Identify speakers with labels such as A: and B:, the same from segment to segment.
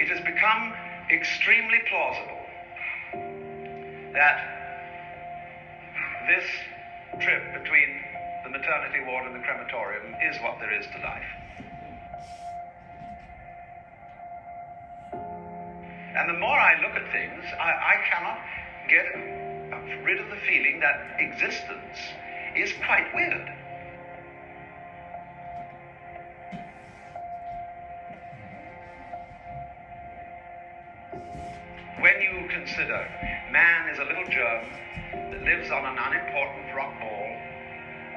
A: It has become extremely plausible that this trip between the maternity ward and the crematorium is what there is to life. And the more I look at things, I cannot get rid of the feeling that existence is quite weird. When you consider man is a little germ that lives on an unimportant rock ball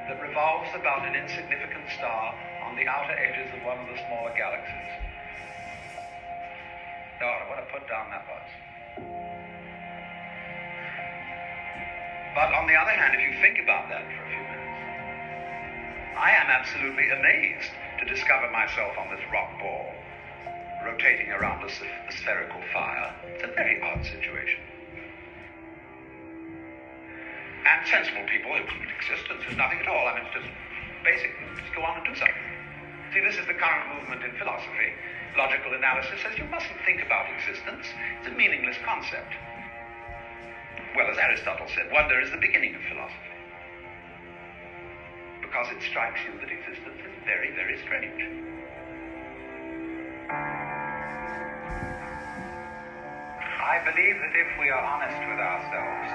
A: that revolves about an insignificant star on the outer edges of one of the smaller galaxies. God, what a put down that was. But on the other hand, if you think about that for a few minutes, I am absolutely amazed to discover myself on this rock ball, rotating around a spherical fire. It's a very odd situation. And sensible people, existence is nothing at all. I mean, it's just basic. Just go on and do something. See, this is the current movement in philosophy. Logical analysis says you mustn't think about existence. It's a meaningless concept. Well, as Aristotle said, wonder is the beginning of philosophy. Because it strikes you that existence is very, very strange. I believe that if we are honest with ourselves,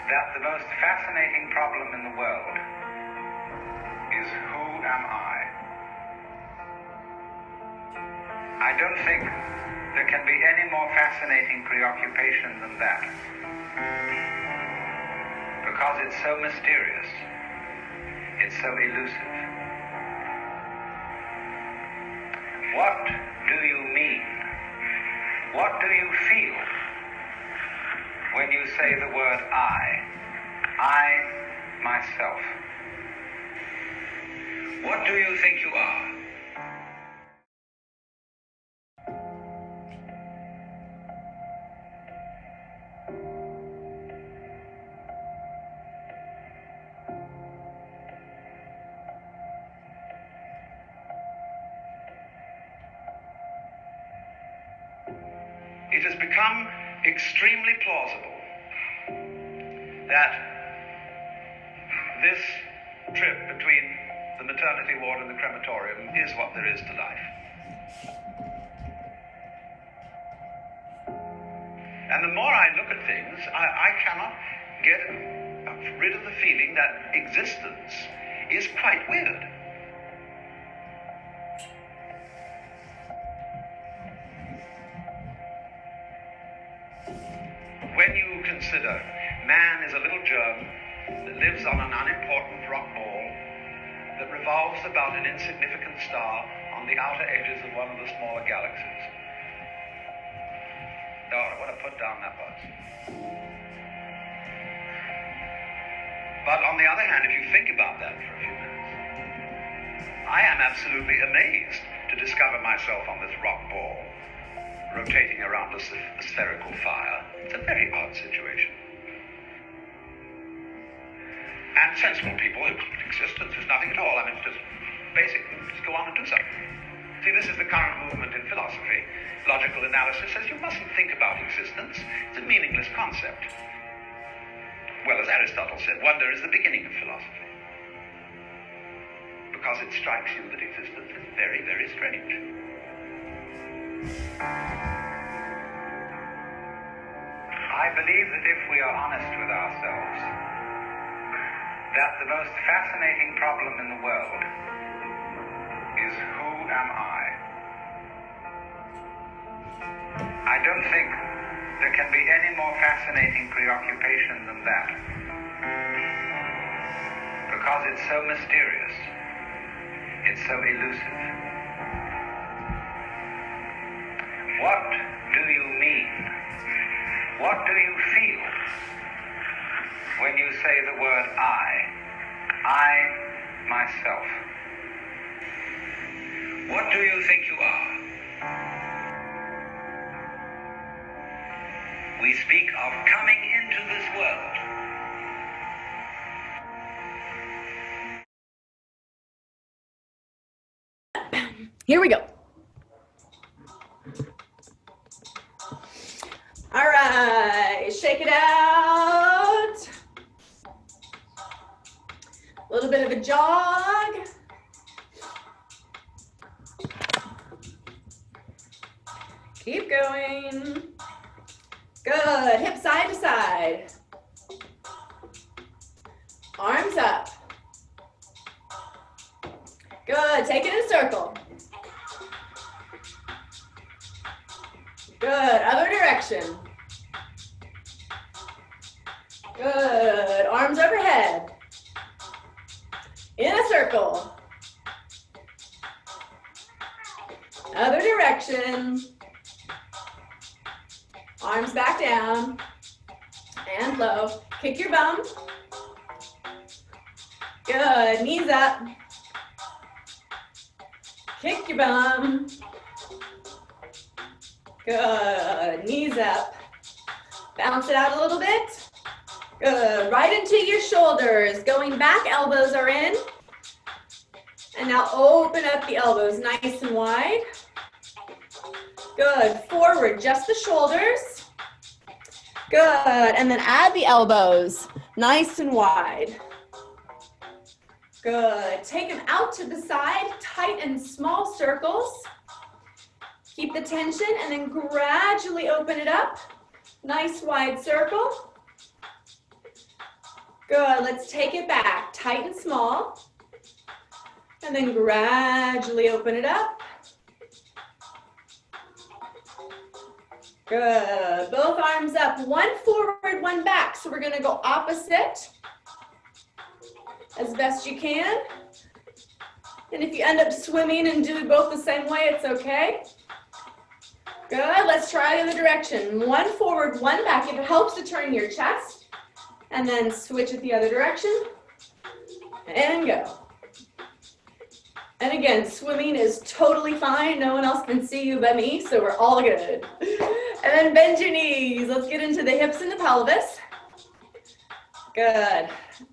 A: that the most fascinating problem in the world is who am I? I don't think there can be any more fascinating preoccupation than that. Because it's so mysterious. It's so elusive. What do you mean? What do you feel when you say the word I, myself? What do you think you are? It has become extremely plausible that this trip between the maternity ward and the crematorium is what there is to life. And the more I look at things, I cannot get rid of the feeling that existence is quite weird. When you consider man is a little germ that lives on an unimportant rock ball that revolves about an insignificant star on the outer edges of one of the smaller galaxies. God, what a put down that was. But on the other hand, if you think about that for a few minutes, I am absolutely amazed to discover myself on this rock ball, rotating around a spherical fire. It's a very odd situation. And sensible people, existence is nothing at all. I mean, it's just basic. Just go on and do something. See, this is the current movement in philosophy. Logical analysis says you mustn't think about existence. It's a meaningless concept. Well, as Aristotle said, wonder is the beginning of philosophy. Because it strikes you that existence is very, very strange. I believe that if we are honest with ourselves, that the most fascinating problem in the world is who am I? I don't think there can be any more fascinating preoccupation than that. Because it's so mysterious. It's so elusive. What do you mean? What do you feel when you say the word I, myself? What do you think you are? We speak of coming into this world.
B: Here we go. All right, shake it out. A little bit of a jog. Keep going. Good, hip side to side. Arms up. Good, take it in a circle. Good, other direction. Good, arms overhead. In a circle. Other direction. Arms back down. And low. Kick your bum. Good, knees up. Kick your bum. Good, knees up. Bounce it out a little bit. Good, right into your shoulders. Going back, elbows are in. And now open up the elbows nice and wide. Good, forward, just the shoulders. Good, and then add the elbows, nice and wide. Good, take them out to the side, tight and small circles. Keep the tension and then gradually open it up. Nice wide circle. Good, let's take it back, tight and small. And then gradually open it up. Good, both arms up, one forward, one back. So we're gonna go opposite as best you can. And if you end up swimming and doing both the same way, it's okay. Good, let's try the other direction. One forward, one back. If it helps to turn your chest. And then switch it the other direction. And go. And again, swimming is totally fine. No one else can see you but me, so we're all good. And then bend your knees. Let's get into the hips and the pelvis. Good.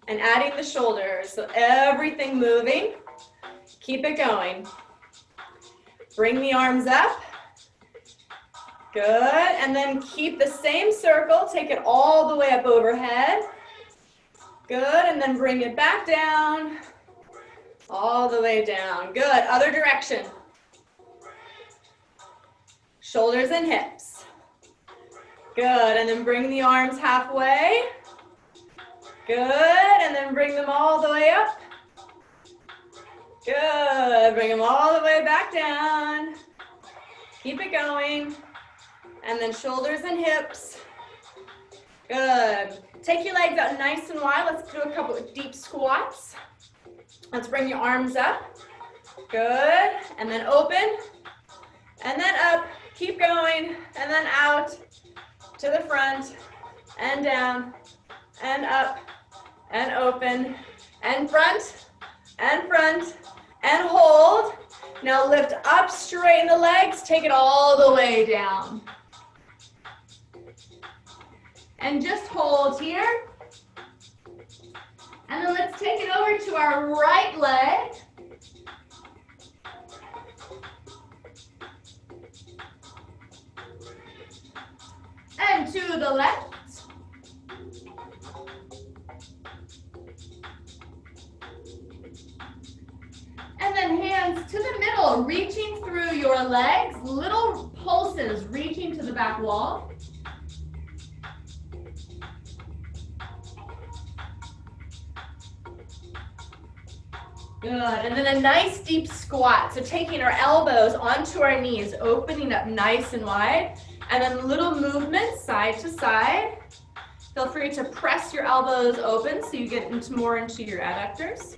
B: And adding the shoulders, so everything moving. Keep it going. Bring the arms up. Good, and then keep the same circle. Take it all the way up overhead. Good, and then bring it back down. All the way down. Good, other direction. Shoulders and hips. Good, and then bring the arms halfway. Good, and then bring them all the way up. Good, bring them all the way back down. Keep it going. And then shoulders and hips. Good. Take your legs out nice and wide. Let's do a couple of deep squats. Let's bring your arms up. Good. And then open. And then up. Keep going. And then out to the front. And down. And up. And open. And front. And front. And hold. Now lift up, straighten the legs. Take it all the way down. And just hold here. And then let's take it over to our right leg. And to the left. And then hands to the middle, reaching through your legs, little pulses reaching to the back wall. Good, and then a nice deep squat. So taking our elbows onto our knees, opening up nice and wide, and then little movements side to side. Feel free to press your elbows open so you get more into your adductors.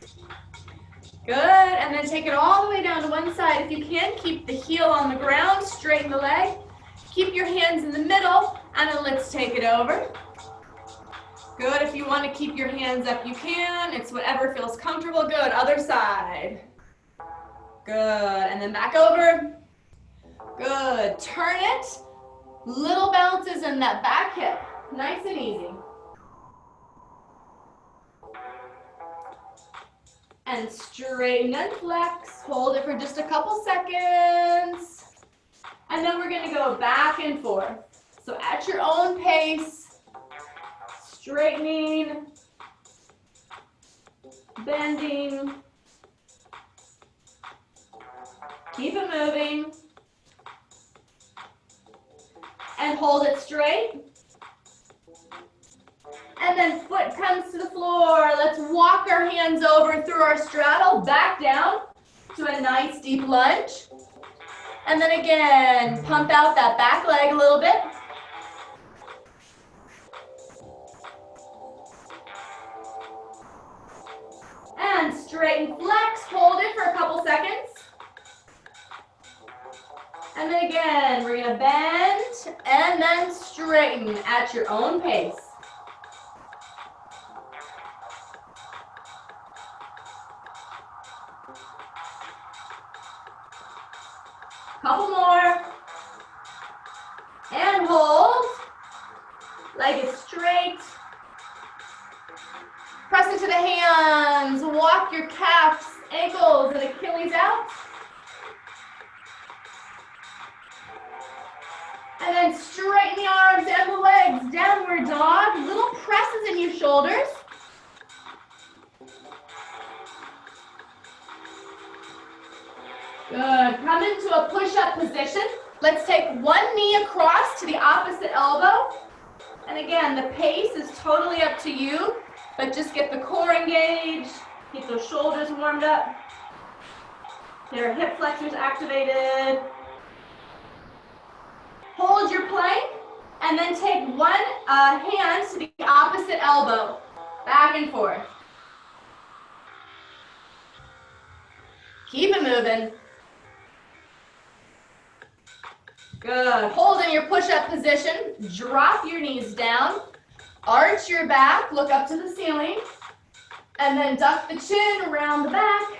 B: Good, and then take it all the way down to one side. If you can, keep the heel on the ground, straighten the leg. Keep your hands in the middle, and then let's take it over. Good, if you want to keep your hands up, you can. It's whatever feels comfortable. Good, other side. Good, and then back over. Good, turn it. Little bounces in that back hip. Nice and easy. And straighten and flex. Hold it for just a couple seconds. And then we're gonna go back and forth. So at your own pace, straightening, bending, keep it moving, and hold it straight. And then foot comes to the floor. Let's walk our hands over through our straddle, back down to a nice deep lunge. And then again, pump out that back leg a little bit. And straighten, flex, hold it for a couple seconds. And then again, we're gonna bend and then straighten at your own pace. Couple more. And hold. Leg is straight. Press into the hands. Walk your calves, ankles, and Achilles out. And then straighten the arms and the legs. Downward dog. Little presses in your shoulders. Good. Come into a push-up position. Let's take one knee across to the opposite elbow. And again, the pace is totally up to you, but just get the core engaged. Keep those shoulders warmed up. Get our hip flexors activated. Hold your plank, and then take one hand to the opposite elbow. Back and forth. Keep it moving. Good. Hold in your push-up position. Drop your knees down. Arch your back. Look up to the ceiling. And then duck the chin around the back.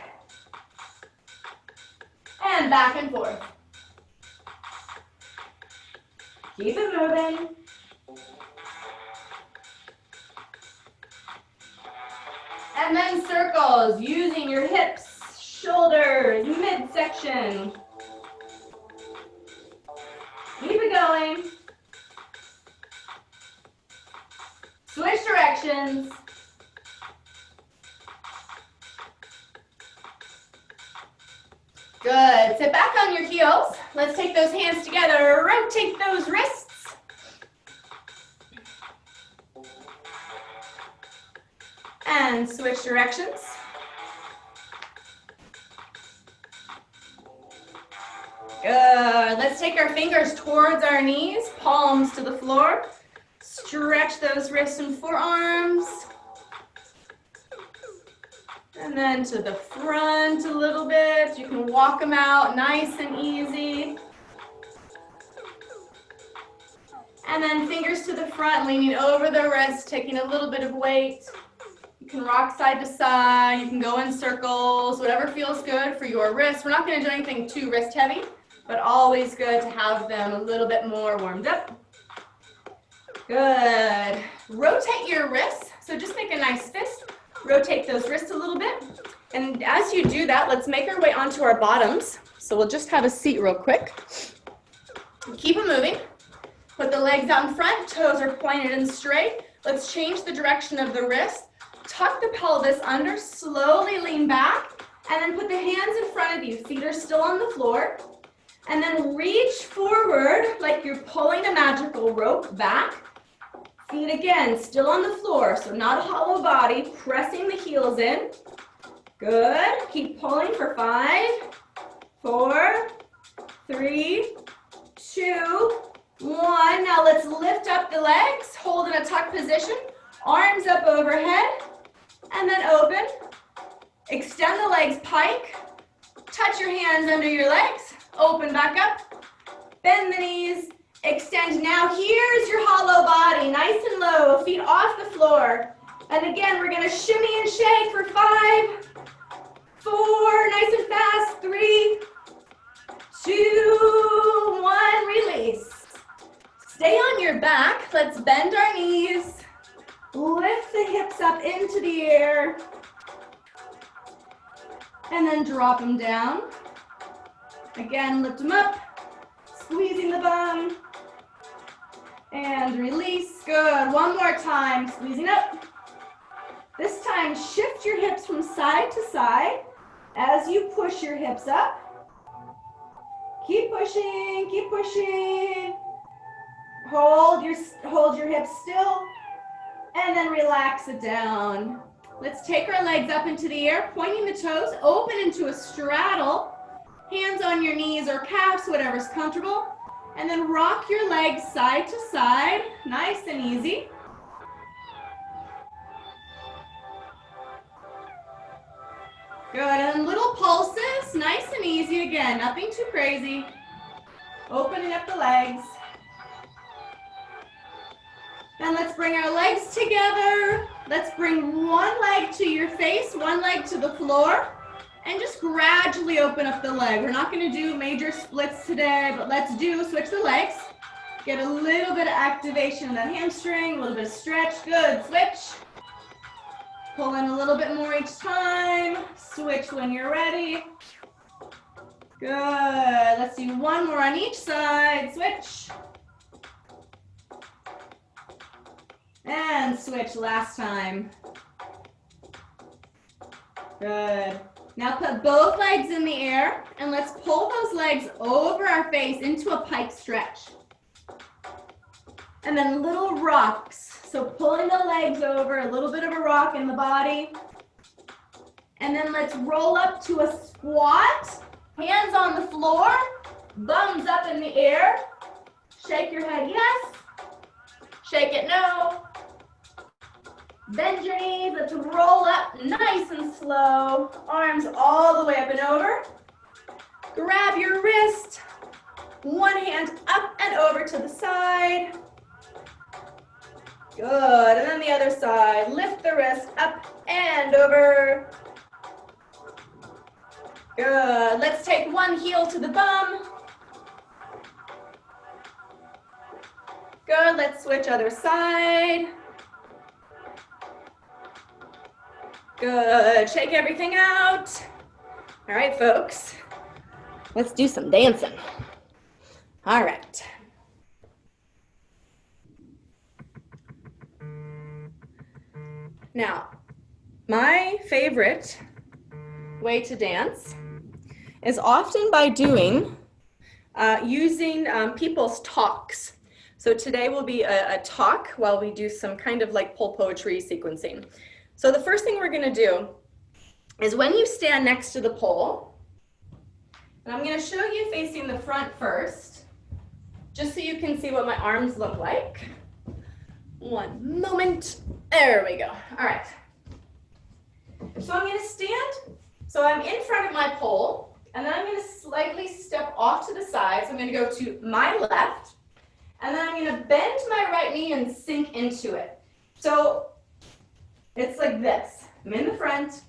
B: And back and forth. Keep it moving. And then circles, using your hips, shoulders, midsection. Keep it going. Switch directions. Good. Sit back on your heels. Let's take those hands together. Rotate those wrists. And switch directions. Good. Let's take our fingers towards our knees, palms to the floor. Stretch those wrists and forearms. And then to the front a little bit. You can walk them out nice and easy. And then fingers to the front, leaning over the wrist, taking a little bit of weight. You can rock side to side. You can go in circles, whatever feels good for your wrists. We're not going to do anything too wrist heavy, but always good to have them a little bit more warmed up. Good. Rotate your wrists. So just make a nice fist. Rotate those wrists a little bit. And as you do that, let's make our way onto our bottoms. So we'll just have a seat real quick. Keep it moving. Put the legs out in front. Toes are pointed and straight. Let's change the direction of the wrist. Tuck the pelvis under. Slowly lean back. And then put the hands in front of you. Feet are still on the floor. And then reach forward like you're pulling a magical rope back. Feet again, still on the floor, so not a hollow body, pressing the heels in. Good. Keep pulling for 5, 4, 3, 2, 1. Now let's lift up the legs, hold in a tuck position, arms up overhead, and then open. Extend the legs pike. Touch your hands under your legs. Open back up. Bend the knees. Extend. Now here's your hollow body, nice and low, feet off the floor. And again, we're gonna shimmy and shake for 5, 4, nice and fast, 3, 2, 1, release. Stay on your back. Let's bend our knees. Lift the hips up into the air. And then drop them down. Again, lift them up. Squeezing the bum. And release. Good. One more time. Squeezing up. This time, shift your hips from side to side as you push your hips up. Keep pushing, keep pushing. Hold your hips still, and then relax it down. Let's take our legs up into the air, pointing the toes, open into a straddle. Hands on your knees or calves, whatever's comfortable. And then rock your legs side to side, nice and easy. Good, and then little pulses, nice and easy again, nothing too crazy. Opening up the legs. Then let's bring our legs together. Let's bring one leg to your face, one leg to the floor, and just gradually open up the leg. We're not gonna do major splits today, but let's switch the legs. Get a little bit of activation in that hamstring, a little bit of stretch, good, switch. Pull in a little bit more each time. Switch when you're ready. Good, let's do one more on each side, switch. And switch last time. Good. Now put both legs in the air and let's pull those legs over our face into a pike stretch. And then little rocks. So pulling the legs over, a little bit of a rock in the body. And then let's roll up to a squat. Hands on the floor, bums up in the air. Shake your head yes. Shake it no. Bend your knees, let's roll up nice and slow. Arms all the way up and over. Grab your wrist. One hand up and over to the side. Good, and then the other side. Lift the wrist up and over. Good, let's take one heel to the bum. Good, let's switch other side. Good, shake everything out. All right, folks, let's do some dancing. All right. Now, my favorite way to dance is often by using people's talks. So today will be a talk while we do some kind of like pole poetry sequencing. So the first thing we're gonna do is when you stand next to the pole, and I'm gonna show you facing the front first, just so you can see what my arms look like. One moment, there we go. All right, so I'm gonna stand, so I'm in front of my pole, and then I'm gonna slightly step off to the side. So I'm gonna go to my left, and then I'm gonna bend my right knee and sink into it. So it's like this. I'm in the front,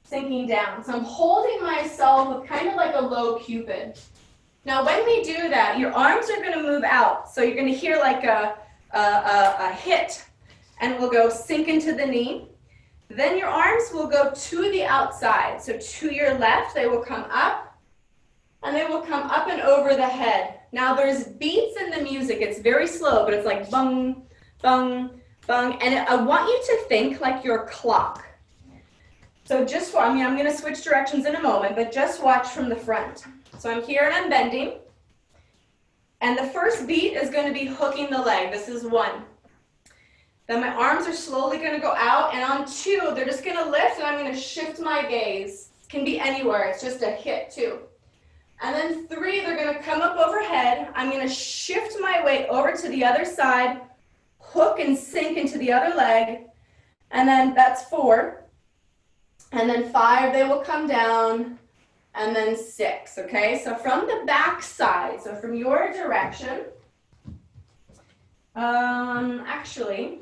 B: sinking down. So I'm holding myself with kind of like a low Cupid. Now when we do that, your arms are gonna move out. So you're gonna hear like a hit, and we'll go sink into the knee. Then your arms will go to the outside. So to your left, they will come up, and they will come up and over the head. Now there's beats in the music. It's very slow, but it's like bung, bung, bung. And I want you to think like your clock. So just, I'm gonna switch directions in a moment, but just watch from the front. So I'm here and I'm bending. And the first beat is gonna be hooking the leg. This is 1. Then my arms are slowly gonna go out, and on 2, they're just gonna lift, and I'm gonna shift my gaze. It can be anywhere, it's just a hit 2. And then 3, they're gonna come up overhead. I'm gonna shift my weight over to the other side, hook and sink into the other leg, and then that's 4. And then 5, they will come down, and then 6, okay? So from the back side, so from your direction, actually,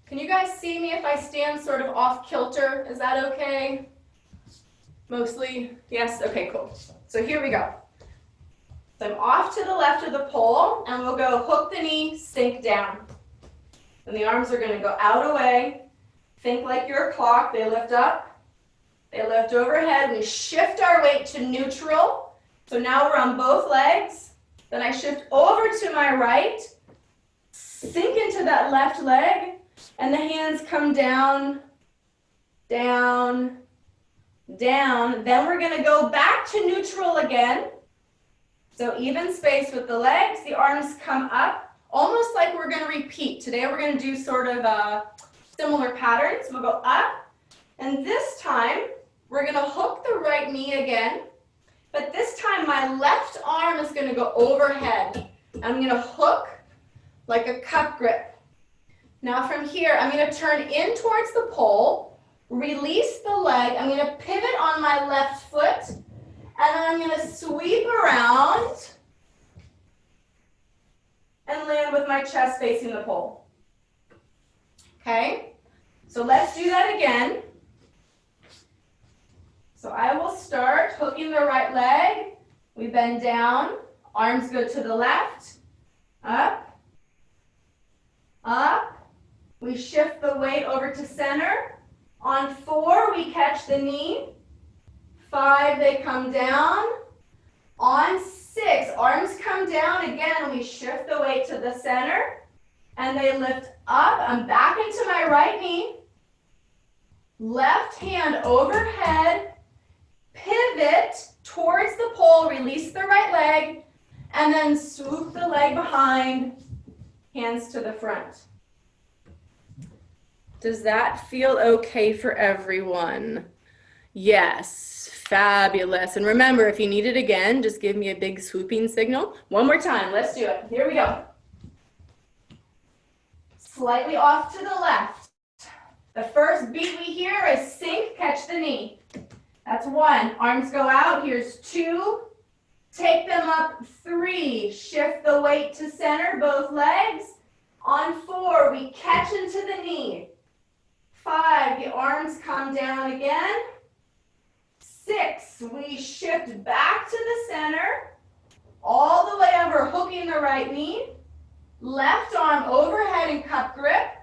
B: can you guys see me if I stand sort of off kilter? Is that okay? Mostly, yes? Okay, cool. So here we go. So I'm off to the left of the pole, and we'll go hook the knee, sink down. And the arms are gonna go out away. Think like you're a clock, they lift up. They lift overhead, we shift our weight to neutral. So now we're on both legs. Then I shift over to my right, Sink into that left leg, and the hands come down, down, down. Then we're gonna go back to neutral again. So even space with the legs, the arms come up, almost like we're gonna repeat. Today we're gonna do sort of similar patterns. We'll go up, and this time we're gonna hook the right knee again, but this time my left arm is gonna go overhead. I'm gonna hook like a cup grip. Now from here, I'm gonna turn in towards the pole, release the leg, I'm gonna pivot on my left foot, and then I'm gonna sweep around and land with my chest facing the pole. Okay, so let's do that again. So I will start hooking the right leg. We bend down, arms go to the left, up, up. We shift the weight over to center. On 4, we catch the knee. 5, they come down. On 6, arms come down again. We shift the weight to the center. And they lift up. I'm back into my right knee. Left hand overhead. Pivot towards the pole. Release the right leg. And then swoop the leg behind. Hands to the front. Does that feel okay for everyone? Yes, fabulous. And remember, if you need it again, just give me a big swooping signal. One more time, let's do it. Here we go. Slightly off to the left. The first beat we hear is sink, catch the knee. That's 1. Arms go out. Here's 2. Take them up. 3. Shift the weight to center, both legs. On 4, we catch into the knee. 5, the arms come down again. 6, we shift back to the center, all the way over, hooking the right knee. Left arm overhead in cup grip.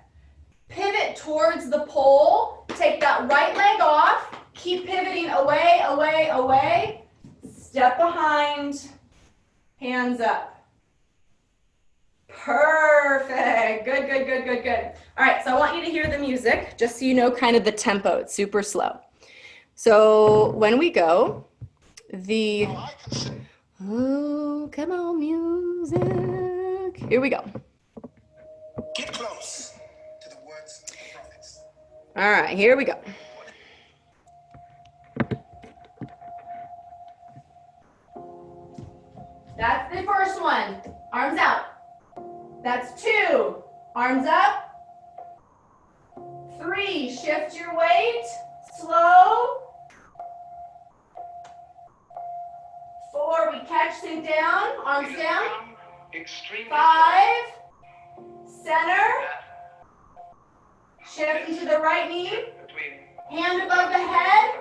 B: Pivot towards the pole. Take that right leg off. Keep pivoting away, away, away. Step behind, hands up. Perfect. Good, good, good, good, good. All right, so I want you to hear the music, just so you know kind of the tempo. It's super slow. So when we go, oh, come on, music. Here we go.
C: Get close to the words of the prophets.
B: All right, here we go. That's the first one. Arms out. That's 2. Arms up. 3. Shift your weight. Slow. 4. We catch, sink down. Arms down. 5. Center. Shift into the right knee. Hand above the head.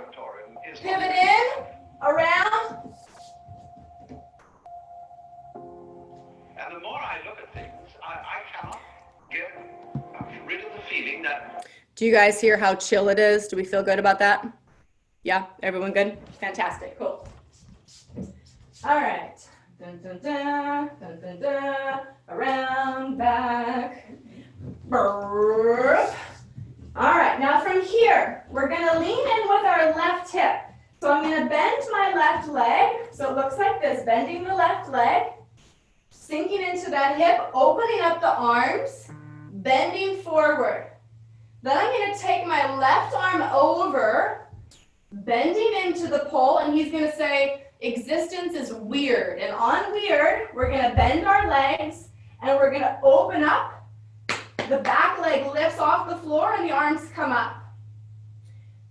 B: Pivot in. Around.
A: And the more I look at things, I cannot get rid of the feeling that...
B: Do you guys hear how chill it is? Do we feel good about that? Yeah, everyone good? Fantastic, cool. All right. Dun, dun, dun, dun, dun, dun. Around, back. Burp. All right, now from here, we're gonna lean in with our left hip. So I'm gonna bend my left leg. So it looks like this, bending the left leg. Sinking into that hip, opening up the arms, bending forward. Then I'm going to take my left arm over, bending into the pole, and he's going to say, existence is weird. And on weird, we're going to bend our legs, and we're going to open up. The back leg lifts off the floor, and the arms come up.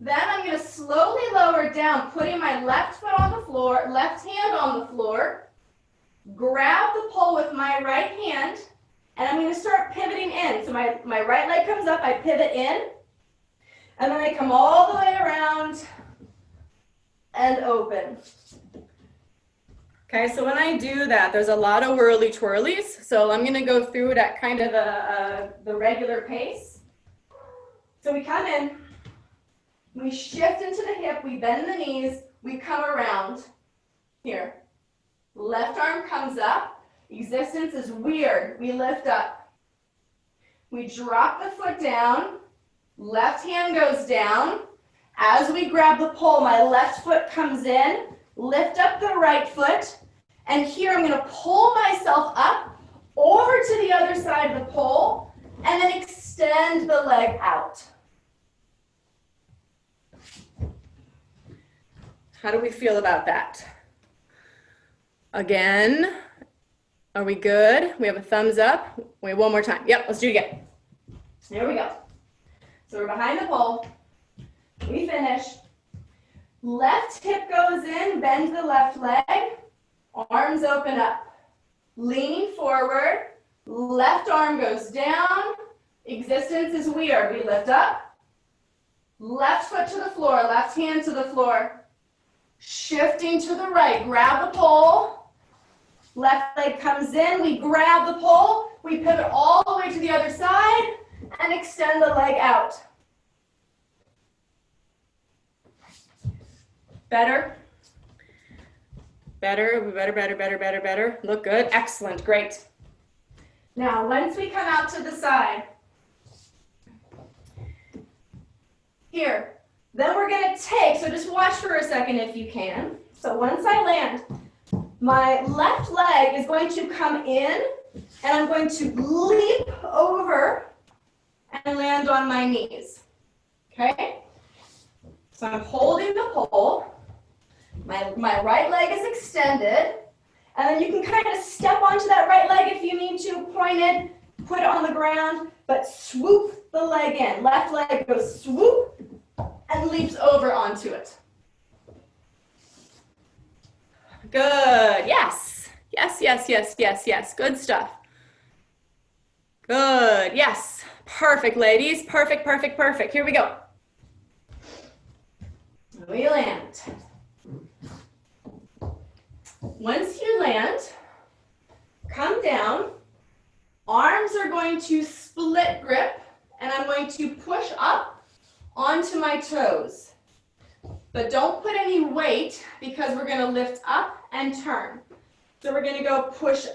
B: Then I'm going to slowly lower down, putting my left foot on the floor, left hand on the floor. Grab the pole with my right hand, and I'm going to start pivoting in. So my right leg comes up, I pivot in, and then I come all the way around and open. Okay, so when I do that, there's a lot of whirly twirlies. So I'm going to go through it at kind of the regular pace. So we come in, we shift into the hip, we bend the knees, we come around here. Left arm comes up. Existence is weird. We lift up. We drop the foot down, left hand goes down. As we grab the pole, my left foot comes in, lift up the right foot, and here I'm gonna pull myself up over to the other side of the pole, and then extend the leg out. How do we feel about that? Again, are we good? We have a thumbs up. Wait, one more time. Yep, let's do it again. There we go. So we're behind the pole. We finish. Left hip goes in, bend the left leg. Arms open up. Leaning forward. Left arm goes down. Existence is weird. We lift up. Left foot to the floor. Left hand to the floor. Shifting to the right. Grab the pole. Left leg comes in. We grab the pole. We pivot all the way to the other side and extend the leg out. Better? Better. Look good. Excellent. Great. Now, once we come out to the side, here, then we're going to take, so just watch for a second if you can. So once I land, my left leg is going to come in, and I'm going to leap over and land on my knees. Okay? So I'm holding the pole. My right leg is extended, and then you can kind of step onto that right leg if you need to, pointed, put it on the ground, but swoop the leg in. Left leg goes swoop and leaps over onto it. Good, yes. Yes. Good stuff. Good, yes. Perfect, ladies. Perfect. Here we go. We land. Once you land, come down. Arms are going to split grip, and I'm going to push up onto my toes. But don't put any weight because we're going to lift up and turn. So we're going to go push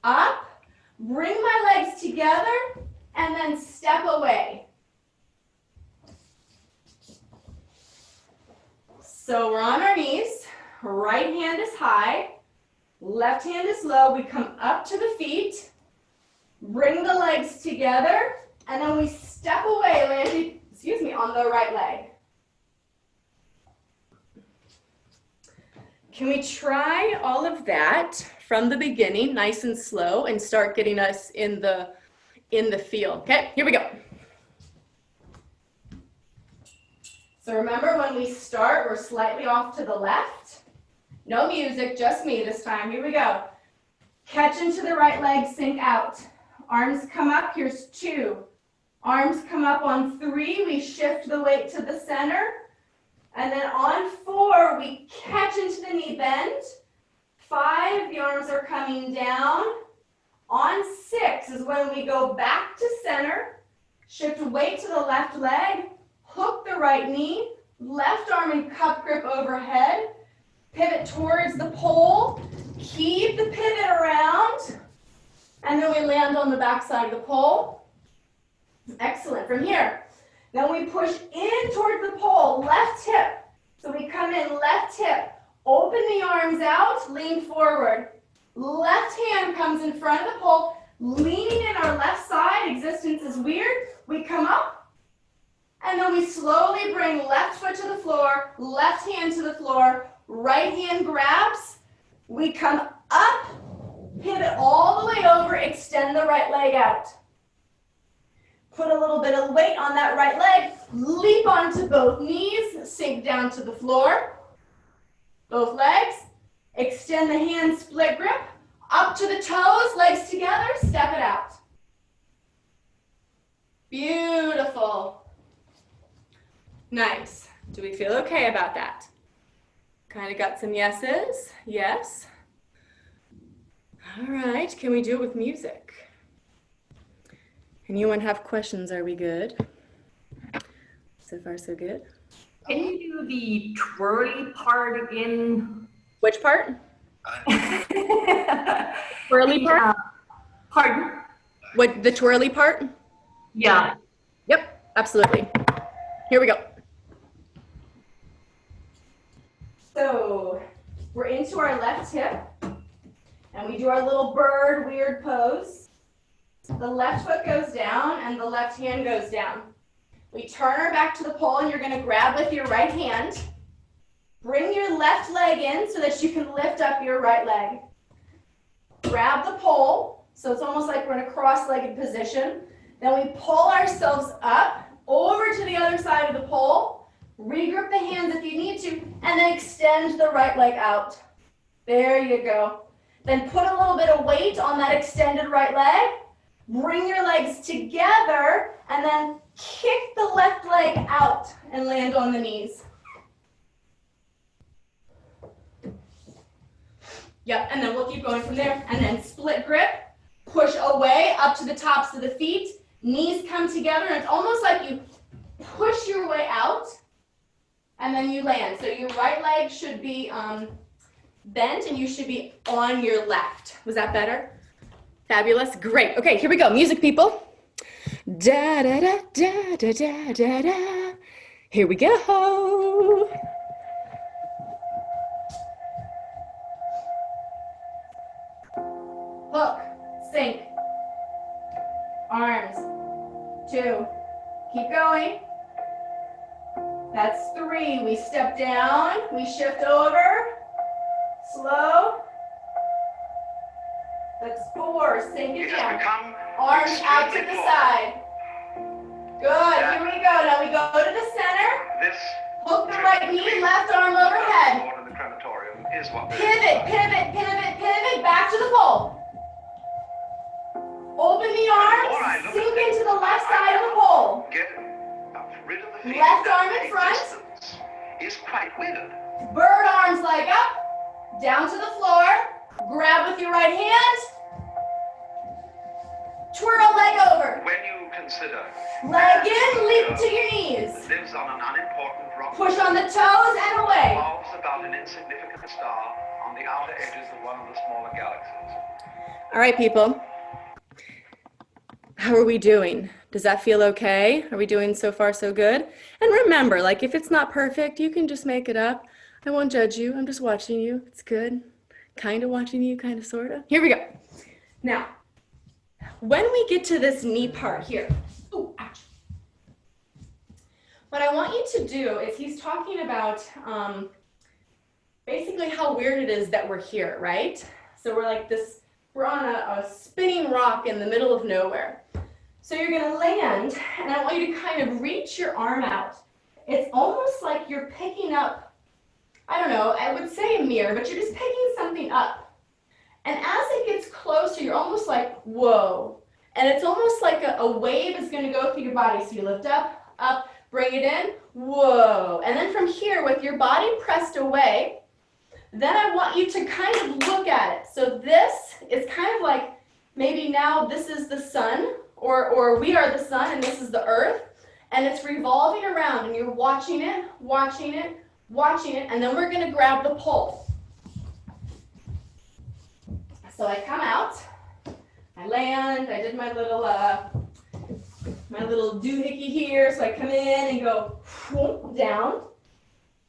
B: up, bring my legs together, and then step away. So we're on our knees. Right hand is high, left hand is low. We come up to the feet, bring the legs together, and then we step away, landing, on the right leg. Can we try all of that from the beginning, nice and slow, and start getting us in the feel? Okay, here we go. So remember, when we start, we're slightly off to the left. No music, just me this time. Here we go. Catch into the right leg, sink out. Arms come up, here's 2. Arms come up on 3, we shift the weight to the center. And then on 4, we catch into the knee bend. 5, the arms are coming down. On 6 is when we go back to center, shift weight to the left leg, hook the right knee, left arm in cup grip overhead, pivot towards the pole, keep the pivot around, and then we land on the back side of the pole. Excellent. From here, then we push in towards the pole, left hip. So we come in left hip, open the arms out, lean forward. Left hand comes in front of the pole, leaning in our left side. Existence is weird. We come up, and then we slowly bring left foot to the floor, left hand to the floor, right hand grabs. We come up, pivot all the way over, extend the right leg out. Put a little bit of weight on that right leg, leap onto both knees, sink down to the floor. Both legs, extend the hand, split grip, up to the toes, legs together, step it out. Beautiful. Nice. Do we feel okay about that? Kind of got some yeses? Yes. All right, can we do it with music? Anyone have questions? Are we good? So far, so good.
D: Can you do the twirly part again?
B: Which part? Twirly part?
D: Pardon?
B: What, the twirly part?
D: Yeah.
B: Yep, absolutely. Here we go. So we're into our left hip, and we do our little bird weird pose. The left foot goes down, and the left hand goes down. We turn our back to the pole, and you're going to grab with your right hand. Bring your left leg in so that you can lift up your right leg. Grab the pole, so it's almost like we're in a cross-legged position. Then we pull ourselves up over to the other side of the pole. Regroup the hands if you need to, and then extend the right leg out. There you go. Then put a little bit of weight on that extended right leg. Bring your legs together, and then kick the left leg out and land on the knees. Yep, and then we'll keep going from there. And then split grip, push away up to the tops of the feet. Knees come together, and it's almost like you push your way out, and then you land. So your right leg should be bent, and you should be on your left. Was that better? Fabulous. Great. Okay, here we go. Music, people. Da da da da da da da da. Here we go. Hook, sink, arms, 2, keep going. That's 3, we step down, we shift over, slow. That's 4, sink it
A: It has
B: down.
A: become
B: Arms out to
A: extremely
B: the
A: important.
B: side. Good, here we go. Now we go to the center,
A: This
B: hook the right knee, left arm overhead.
A: in the crematorium is what
B: Pivot, pivot, pivot, pivot, back to the pole. Open the arms, sink into the left side of the pole.
A: Get rid of the feeling
B: Left
A: that
B: arm in front.
A: existence is quite weird.
B: Bird arms leg up, down to the floor. Grab with your right hand. Twirl leg over.
A: When you consider
B: Leg in, leap to your knees.
A: lives on an unimportant rock,
B: Push on the toes and away.
A: revolves about an insignificant star on the outer edges of one of the smaller galaxies.
B: All right, people. How are we doing? Does that feel okay? Are we doing so far so good? And remember, like if it's not perfect, you can just make it up. I won't judge you. I'm just watching you. It's good. Kind of watching you, kind of, sort of. Here we go. Now, when we get to this knee part here, ooh, ouch. What I want you to do is he's talking about basically how weird it is that we're here, right? So we're like this, we're on a spinning rock in the middle of nowhere. So you're gonna land, and I want you to kind of reach your arm out. It's almost like you're picking up, I don't know, I would say a mirror, but you're just picking something up. And as it gets closer, you're almost like, whoa. And it's almost like a wave is gonna go through your body. So you lift up, up, bring it in, whoa. And then from here, with your body pressed away, then I want you to kind of look at it. So this is kind of like, maybe now this is the sun, or we are the sun and this is the earth, and it's revolving around and you're watching it, watching it, watching it, and then we're gonna grab the pole. So I come out, I land, I did my little doohickey here, so I come in and go down.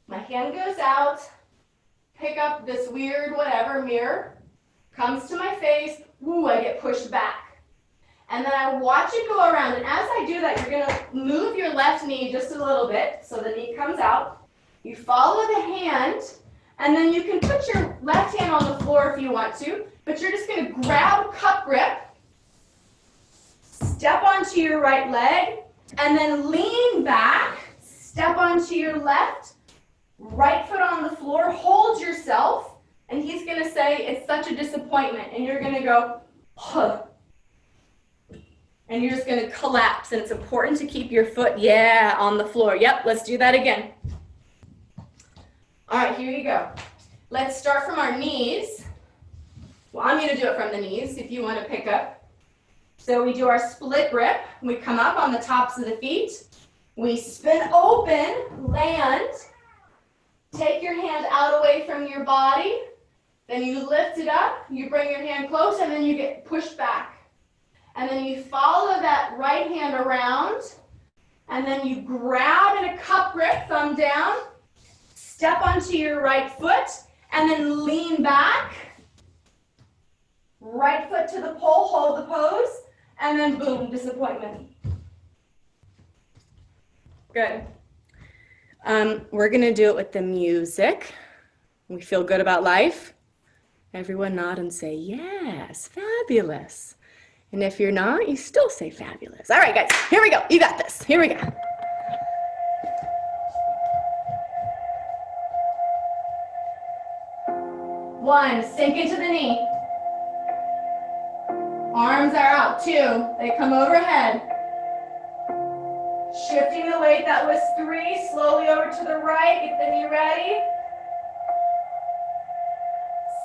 B: My hand goes out, pick up this weird whatever mirror, comes to my face, woo, I get pushed back. And then I watch it go around, and as I do that, you're gonna move your left knee just a little bit, so the knee comes out. You follow the hand, and then you can put your left hand on the floor if you want to, but you're just gonna grab cup grip, step onto your right leg, and then lean back, step onto your left, right foot on the floor, hold yourself, and he's gonna say, it's such a disappointment, and you're gonna go, huh. And you're just gonna collapse, and it's important to keep your foot, yeah, on the floor. Yep, let's do that again. All right, here you go. Let's start from our knees. Well, I'm gonna do it from the knees if you wanna pick up. So we do our split grip. We come up on the tops of the feet. We spin open, land. Take your hand out away from your body. Then you lift it up, you bring your hand close, and then you get pushed back. And then you follow that right hand around, and then you grab in a cup grip, thumb down, step onto your right foot, and then lean back. Right foot to the pole, hold the pose, and then boom, disappointment. Good. We're gonna do it with the music. We feel good about life? Everyone nod and say, yes, fabulous. And if you're not, you still say fabulous. All right, guys, here we go. You got this. Here we go. One, sink into the knee. Arms are out. Two, they come overhead. Shifting the weight, that was 3. Slowly over to the right, get the knee ready.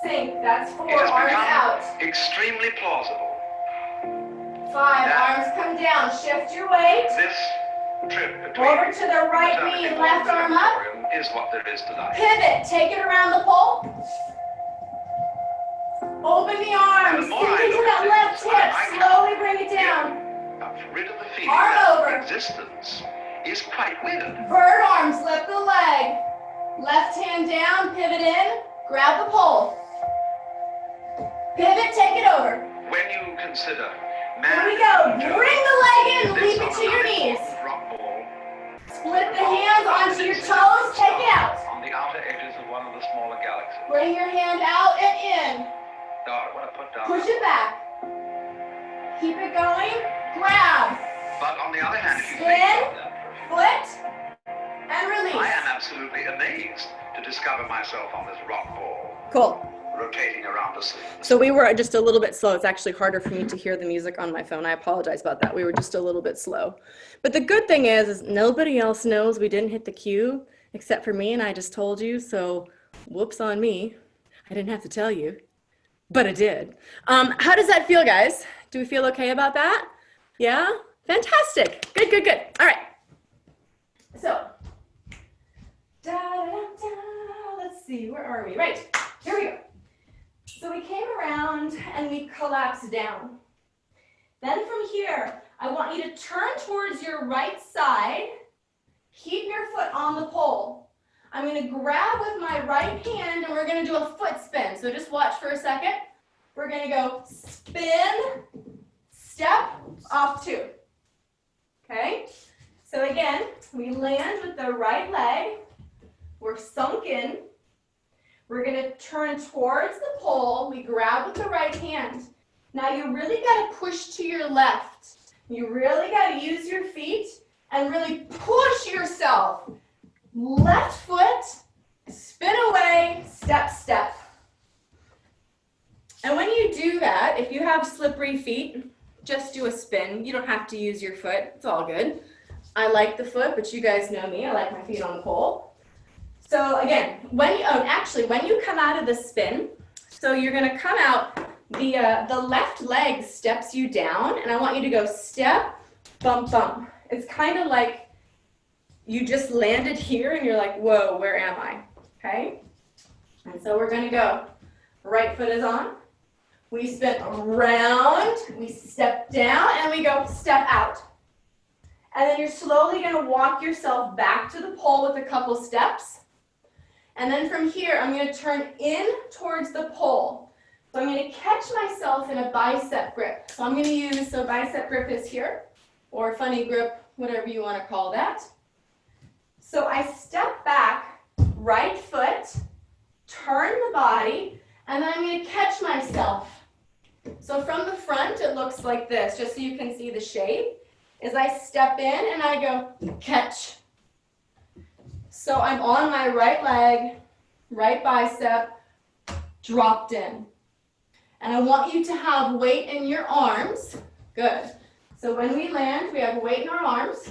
B: Sink, that's 4, arms out.
A: Extremely plausible.
B: 5, arms come down, shift your weight.
A: This trip between
B: Over to the right knee, left arm up.
A: is what there is tonight.
B: Pivot, take it around the pole. Open the arms, sink into that left hip, slowly bring it down.
A: I'm rid of the feeling
B: Arm
A: that
B: over.
A: existence is quite weird.
B: Bird arms, lift the leg. Left hand down, pivot in, grab the pole. Pivot, take it over.
A: When you consider
B: Here we go. Bring the leg in, leap it to your knees. Split the hands onto your toes, take it out.
A: On the outer edges of one of the smaller galaxies.
B: Bring your hand out and in.
A: God, what I put down.
B: Push it back. Keep it going. Grab.
A: But on the other hand, if you
B: Spin,
A: think about that for a few
B: foot, and release.
A: I am absolutely amazed to discover myself on this rock ball,
B: Cool.
A: rotating around a ceiling.
B: So we were just a little bit slow. It's actually harder for me to hear the music on my phone. I apologize about that. We were just a little bit slow. But the good thing is nobody else knows we didn't hit the cue except for me, and I just told you. So whoops on me. I didn't have to tell you, but I did. How does that feel, guys? Do we feel okay about that? Yeah? Fantastic. Good, good, good. All right. So, let's see, where are we? Right, here we go. So we came around and we collapsed down. Then from here, I want you to turn towards your right side. Keep your foot on the pole. I'm going to grab with my right hand and we're going to do a foot spin. So just watch for a second. We're going to go spin, step, off 2. Okay? So again, we land with the right leg. We're sunk in. We're going to turn towards the pole. We grab with the right hand. Now you really got to push to your left. You really got to use your feet and really push yourself. Left foot, spin away, step, step. And when you do that, if you have slippery feet, just do a spin. You don't have to use your foot. It's all good. I like the foot, but you guys know me. I like my feet on the pole. So again, when you come out of the spin, so you're going to come out, the left leg steps you down, and I want you to go step, bump, bump. It's kind of like you just landed here, and you're like, whoa, where am I? Okay? And so we're going to go. Right foot is on. We spin around, we step down, and we go step out. And then you're slowly going to walk yourself back to the pole with a couple steps. And then from here, I'm going to turn in towards the pole. So I'm going to catch myself in a bicep grip. So I'm going to use, so bicep grip is here, or funny grip, whatever you want to call that. So I step back, right foot, turn the body, and then I'm going to catch myself. So from the front, it looks like this, just so you can see the shape, is I step in and I go catch. So I'm on my right leg, right bicep, dropped in. And I want you to have weight in your arms. Good. So when we land, we have weight in our arms.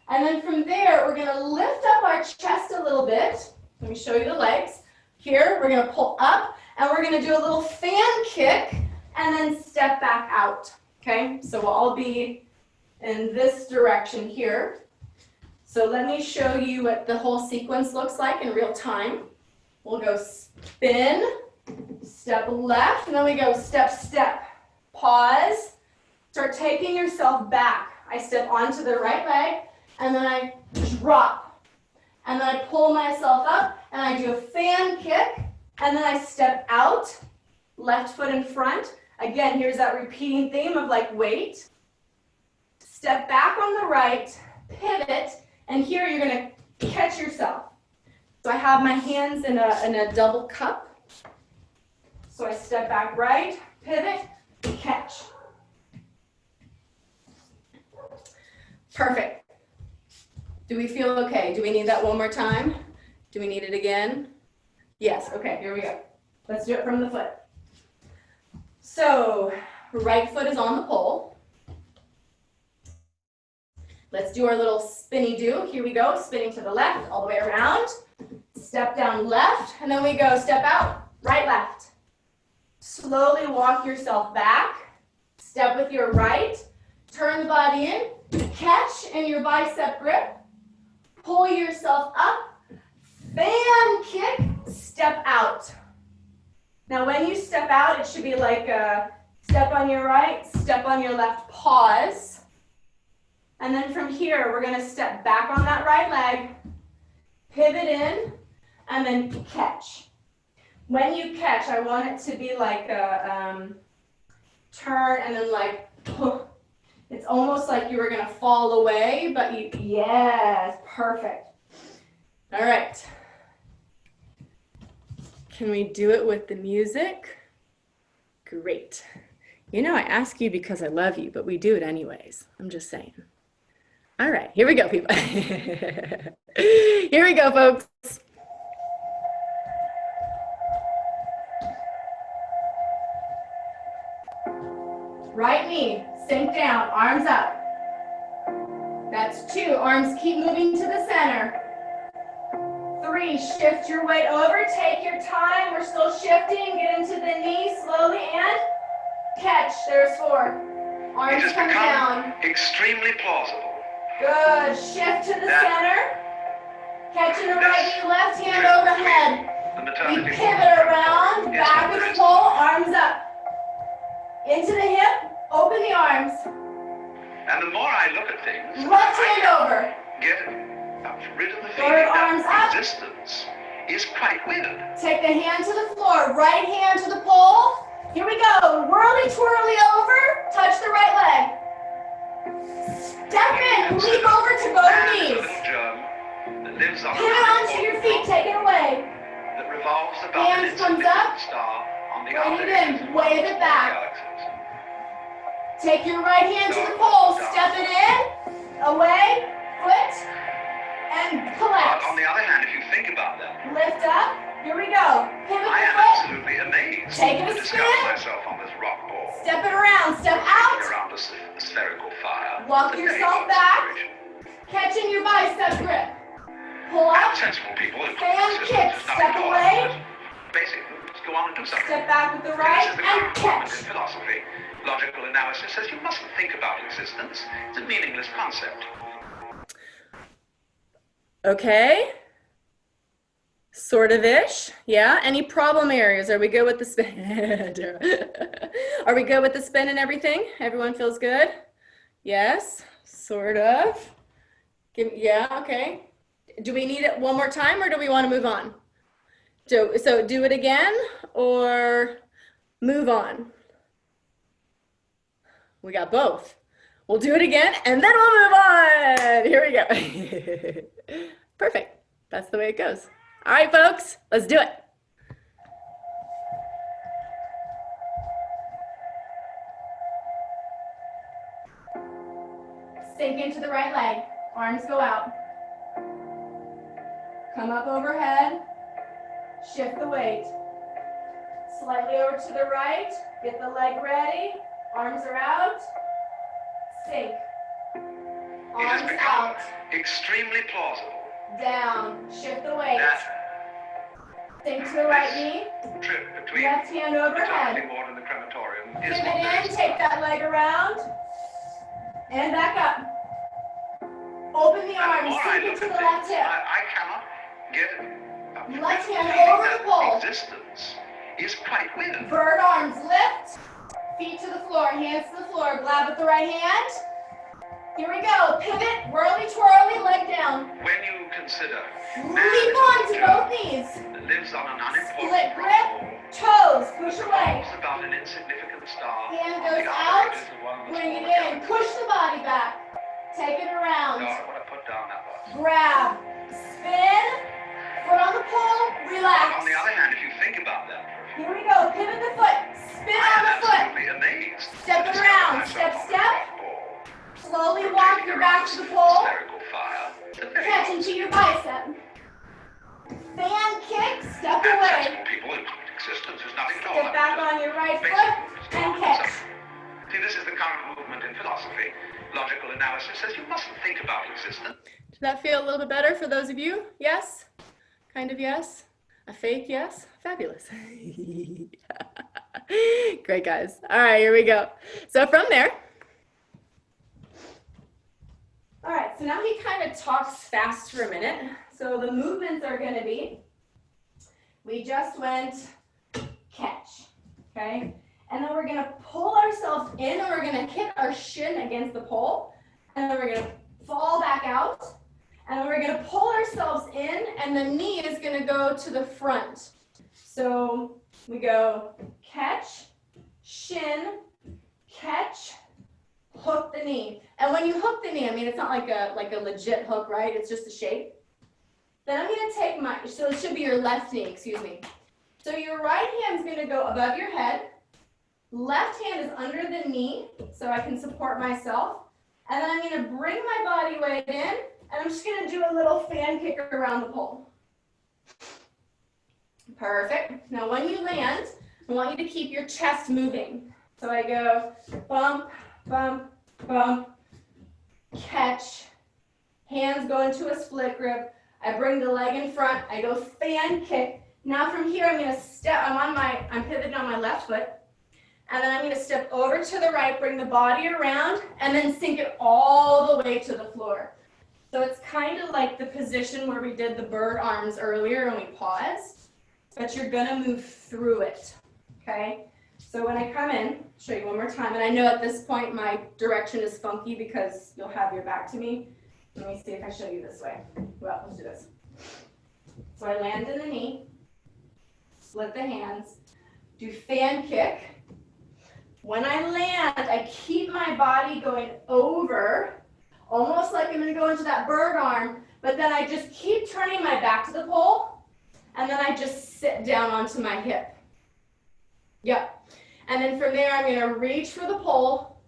B: And then from there, we're going to lift up our chest a little bit. Let me show you the legs. Here, we're going to pull up, and we're going to do a little fan kick, and then step back out. Okay? So we'll all be in this direction here. So let me show you what the whole sequence looks like in real time. We'll go spin, step left, and then we go step, step. Pause, Start taking yourself back. I step onto the right leg, and then I drop. And then I pull myself up, and I do a fan kick, and then I step out, left foot in front. Again, here's that repeating theme of like weight. Step back on the right, pivot, and here you're gonna catch yourself. So I have my hands in a double cup. So I step back right, pivot, catch. Perfect. Do we feel okay? Do we need that one more time? Do we need it again? Yes, okay, here we go. Let's do it from the foot. So, right foot is on the pole. Let's do our little spinny do. Here we go, spinning to the left, all the way around. Step down left, and then we go step out, right, left. Slowly walk yourself back. Step with your right. Turn the body in. Catch in your bicep grip. Pull yourself up. Fan kick. Step out. Now when you step out, it should be like a step on your right, step on your left, pause. And then from here, we're going to step back on that right leg, pivot in, and then catch. When you catch, I want it to be like a turn and then like, it's almost like you were going to fall away, but you, yes, perfect. All right. Can we do it with the music? Great. You know, I ask you because I love you, but we do it anyways. I'm just saying. All right, here we go, people. Here we go, folks. Right knee, sink down, arms up. That's 2. Arms keep moving to the center. 3, shift your weight over, take your time. We're still shifting, get into the knee slowly and catch. There's 4. Arms come down.
A: Extremely plausible.
B: Good. Shift to the center. Catching the right knee, left hand overhead. We pivot around, back of the pole, arms up. Into the hip, open the arms.
A: And the more I look at things,
B: Left hand over.
A: get rid of the
B: Third
A: feeling
B: arms
A: that
B: up.
A: resistance is quite weird.
B: Take the hand to the floor, right hand to the pole. Here we go. Whirly twirly over, touch the right leg. Step in, leap over to both
A: Man is a
B: knees.
A: little germ that lives on
B: Pivot onto your feet, take it away.
A: that revolves about an
B: Hands comes up.
A: insignificant star on the
B: Bring it
A: outer
B: in,
A: edges of
B: wave it back.
A: galaxies.
B: Take your right hand to the pole, step it in, away, foot, and
A: But
B: collapse.
A: on the other hand, if you think about that,
B: Lift up, here we go. Pivot
A: I
B: the
A: am
B: foot,
A: absolutely amazed
B: Take it a
A: to discover
B: spin.
A: myself on this rock ball.
B: step it around, step out.
A: Around a spherical fire.
B: Walk
A: The
B: yourself
A: day of
B: back.
A: separation.
B: Catching your bicep grip. Pull
A: And
B: up,
A: sensible people who
B: fan
A: consist
B: kick,
A: of nothing
B: step
A: at all.
B: away.
A: Basic, just go on and do something.
B: Step back with the
A: This
B: right,
A: is the
B: and
A: current movement
B: catch.
A: in philosophy. Logical analysis says you mustn't think about existence. It's a meaningless concept.
B: Okay. Sort of ish. Yeah. Any problem areas? Are we good with the spin? Are we good with the spin and everything? Everyone feels good? Yes. Sort of. Yeah. Okay. Do we need it one more time or do we want to move on? So do it again or move on? We got both. We'll do it again and then we'll move on. Here we go. Perfect. That's the way it goes. All right, folks, let's do it. Sink into the right leg. Arms go out. Come up overhead. Shift the weight. Slightly over to the right. Get the leg ready. Arms are out. Sink.
A: It has
B: Arms
A: become
B: out.
A: extremely plausible
B: Down. Shift the weight.
A: that
B: Sink to the right knee.
A: trip between
B: Left hand
A: the
B: overhead.
A: diving board and the crematorium is
B: Pivot
A: what there
B: in.
A: is.
B: Take that leg around. And back up. Open the
A: And the
B: arms.
A: more I
B: Sink
A: look
B: into
A: at
B: the left
A: things,
B: hip.
A: I cannot get
B: Left
A: rid of
B: hand
A: the feeling
B: over
A: that
B: the pole.
A: existence is quite weird.
B: Bird arms lift. Feet to the floor, hands to the floor. Grab with the right hand. Here we go. Pivot, whirly twirly, leg down.
A: When you consider
B: Leap onto both knees.
A: lives on an
B: Split
A: unimportant
B: grip, toes, push away.
A: It's about an insignificant star.
B: Hand
A: on
B: goes
A: the
B: out,
A: outer edges of one of the
B: bring it
A: smaller
B: in. Push the body back. Take it around.
A: No, I want to put down that one.
B: Grab, spin, foot on the pole, relax.
A: On the other hand, if you think about that for a few
B: Here we go. Pivot the foot. Spin on the foot.
A: absolutely amazed.
B: Step
A: to
B: it
A: discover
B: around.
A: myself
B: Step,
A: on a
B: step.
A: golf ball,
B: Slowly walk your back to the pole.
A: hysterical fire. It's a very
B: Catch into your bicep. Fan kick. Step away.
A: sensible people in existence. There's nothing at all.
B: Step back on your right foot and catch.
A: See, this is the current movement in philosophy. Logical analysis says you mustn't think about existence.
B: Did that feel a little bit better for those of you? Yes? Kind of yes? A fake yes? Fabulous. Great, guys. All right, here we go. So from there, all right, so now he kind of talks fast for a minute. So the movements are going to be, we just went catch, okay? And then we're going to pull ourselves in, and we're going to hit our shin against the pole, and then we're going to fall back out, and then we're going to pull ourselves in, and the knee is going to go to the front. So we go catch, shin, catch, hook the knee. And when you hook the knee, I mean, it's not like a legit hook, right? It's just a shape. Then I'm going to take my, so it should be your left knee, excuse me. So your right hand's going to go above your head. Left hand is under the knee, so I can support myself. And then I'm going to bring my body weight in, and I'm just going to do a little fan kick around the pole. Perfect. Now when you land, I want you to keep your chest moving. So I go bump, bump, bump, catch, hands go into a split grip. I bring the leg in front, I go fan kick. Now from here I'm gonna step, I'm pivoting on my left foot. And then I'm gonna step over to the right, bring the body around, and then sink it all the way to the floor. So it's kind of like the position where we did the bird arms earlier and we paused, but you're gonna move through it, okay? So when I come in, show you one more time, and I know at this point my direction is funky because you'll have your back to me. Let me see if I show you this way. Well, let's do this. So I land in the knee, split the hands, do fan kick. When I land, I keep my body going over, almost like I'm gonna go into that bird arm, but then I just keep turning my back to the pole, and then I just sit down onto my hip. Yep. And then from there, I'm gonna reach for the pole,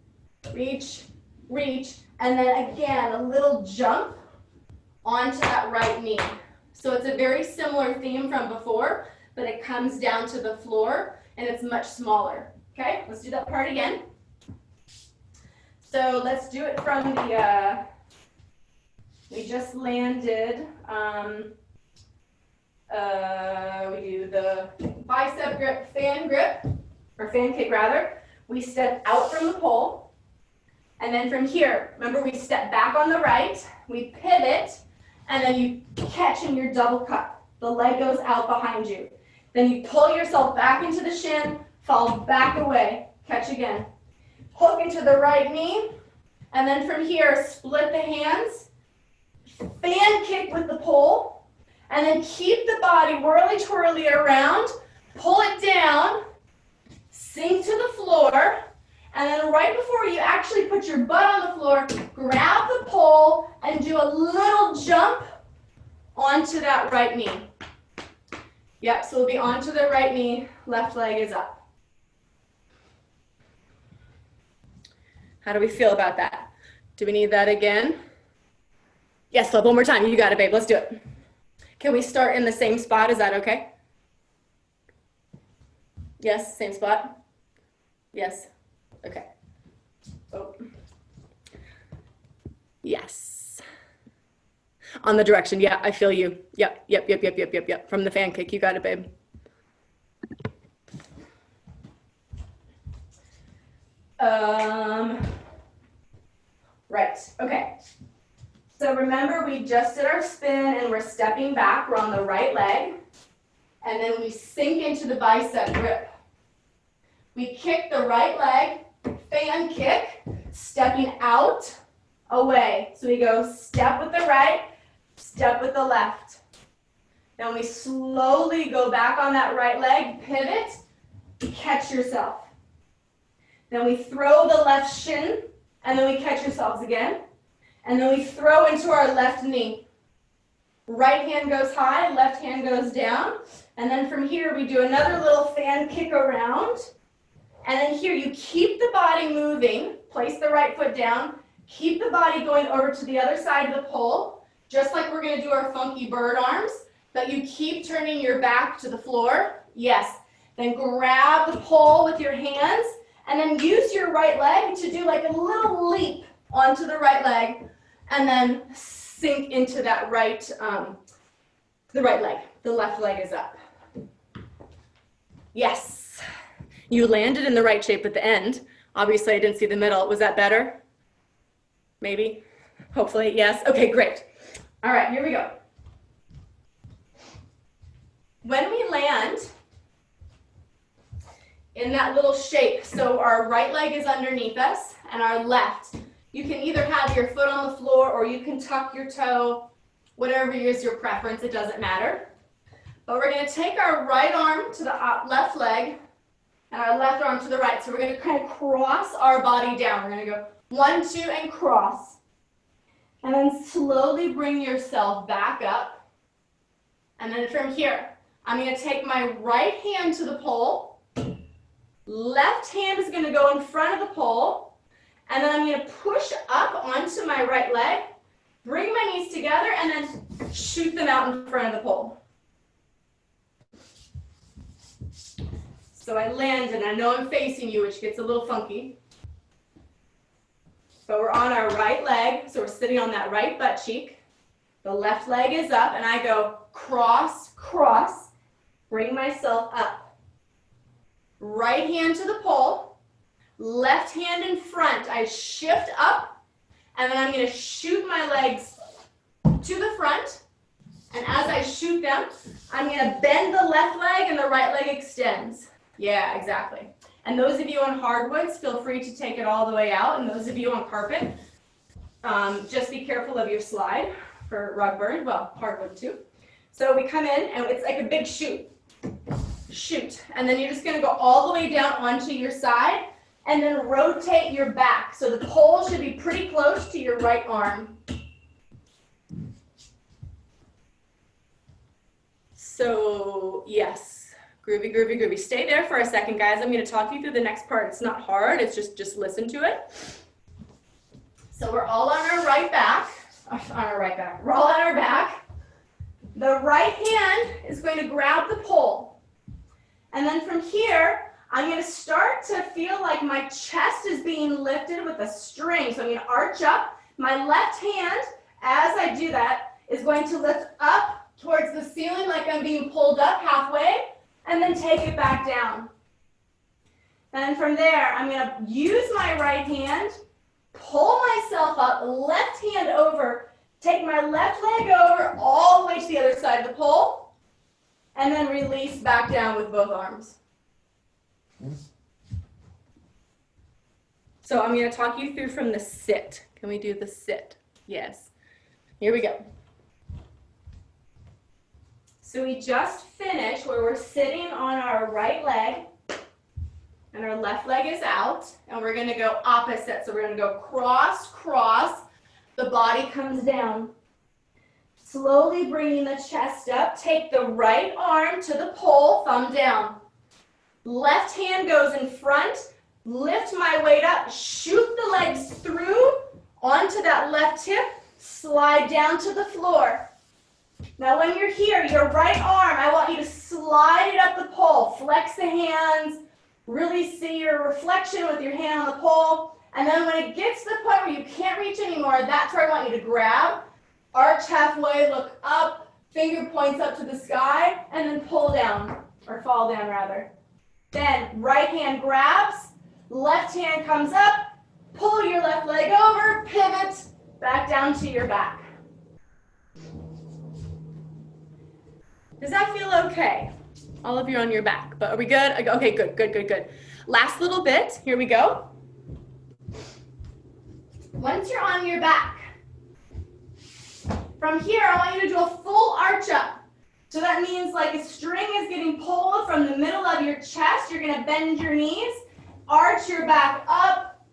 B: reach, reach, and then again, a little jump onto that right knee. So it's a very similar theme from before, but it comes down to the floor, and it's much smaller. Okay, let's do that part again. So let's do it from the, we just landed, we do the bicep grip, or fan kick rather. We step out from the pole, and then from here, remember we step back on the right, we pivot, and then you catch in your double cup. The leg goes out behind you. Then you pull yourself back into the shin, fall back away, catch again. Hook into the right knee, and then from here, split the hands, fan kick with the pole, and then keep the body whirly twirly around, pull it down, sink to the floor, and then right before you actually put your butt on the floor, grab the pole and do a little jump onto that right knee. Yep, so we'll be onto the right knee, left leg is up. How do we feel about that? Do we need that again? Yes, love, one more time. You got it, babe. Let's do it. Can we start in the same spot? Is that okay? Yes, same spot? Yes. Okay. Oh. Yes. On the direction. Yeah, I feel you. Yep. From the fan kick. You got it, babe. Right. Okay. So remember, we just did our spin and we're stepping back. We're on the right leg. And then we sink into the bicep grip. We kick the right leg, fan kick, stepping out, away. So we go step with the right, step with the left. Then we slowly go back on that right leg, pivot, catch yourself. Then we throw the left shin, and then we catch ourselves again. And then we throw into our left knee. Right hand goes high, left hand goes down. And then from here, we do another little fan kick around. And then here, you keep the body moving. Place the right foot down. Keep the body going over to the other side of the pole, just like we're going to do our funky bird arms. But you keep turning your back to the floor. Yes. Then grab the pole with your hands. And then use your right leg to do like a little leap onto the right leg. And then sink into that right, the right leg. The left leg is up. Yes. You landed in the right shape at the end. Obviously, I didn't see the middle. Was that better? Maybe? Hopefully, yes. Okay, great. All right, here we go. When we land in that little shape, so our right leg is underneath us and our left, you can either have your foot on the floor or you can tuck your toe, whatever is your preference, it doesn't matter. But we're going to take our right arm to the left leg and our left arm to the right. So we're going to kind of cross our body down. We're going to go 1, 2, and cross. And then slowly bring yourself back up. And then from here, I'm going to take my right hand to the pole. Left hand is going to go in front of the pole. And then I'm going to push up onto my right leg, bring my knees together, and then shoot them out in front of the pole. So I land, and I know I'm facing you, which gets a little funky. But we're on our right leg, so we're sitting on that right butt cheek. The left leg is up, and I go cross, cross, bring myself up. Right hand to the pole, left hand in front. I shift up, and then I'm going to shoot my legs to the front. And as I shoot them, I'm going to bend the left leg, and the right leg extends. Yeah, exactly. And those of you on hardwoods, feel free to take it all the way out. And those of you on carpet, just be careful of your slide for rug burn. Well, hardwood too. So we come in, and it's like a big shoot. Shoot. And then you're just going to go all the way down onto your side, and then rotate your back. So the pole should be pretty close to your right arm. So, yes. Groovy, groovy, groovy. Stay there for a second, guys. I'm going to talk you through the next part. It's not hard. It's just listen to it. So we're all on our right back. We're all on our back. The right hand is going to grab the pole. And then from here, I'm going to start to feel like my chest is being lifted with a string. So I'm going to arch up. My left hand, as I do that, is going to lift up towards the ceiling like I'm being pulled up halfway. And then take it back down. And from there, I'm going to use my right hand, pull myself up, left hand over, take my left leg over all the way to the other side of the pole, and then release back down with both arms. So I'm going to talk you through from the sit. Can we do the sit? Yes. Here we go. So we just finished where we're sitting on our right leg and our left leg is out, and we're going to go opposite. So we're going to go cross, cross, the body comes down. Slowly bringing the chest up, take the right arm to the pole, thumb down. Left hand goes in front, lift my weight up, shoot the legs through onto that left hip, slide down to the floor. Now when you're here, your right arm, I want you to slide it up the pole. Flex the hands, really see your reflection with your hand on the pole. And then when it gets to the point where you can't reach anymore, that's where I want you to grab. Arch halfway, look up, finger points up to the sky, and then pull down, or fall down rather. Then right hand grabs, left hand comes up, pull your left leg over, pivot, back down to your back. Does that feel okay? All of you on your back, but are we good? Okay, good, good, good, good. Last little bit, here we go. Once you're on your back, from here, I want you to do a full arch up. So that means like a string is getting pulled from the middle of your chest. You're gonna bend your knees, arch your back up,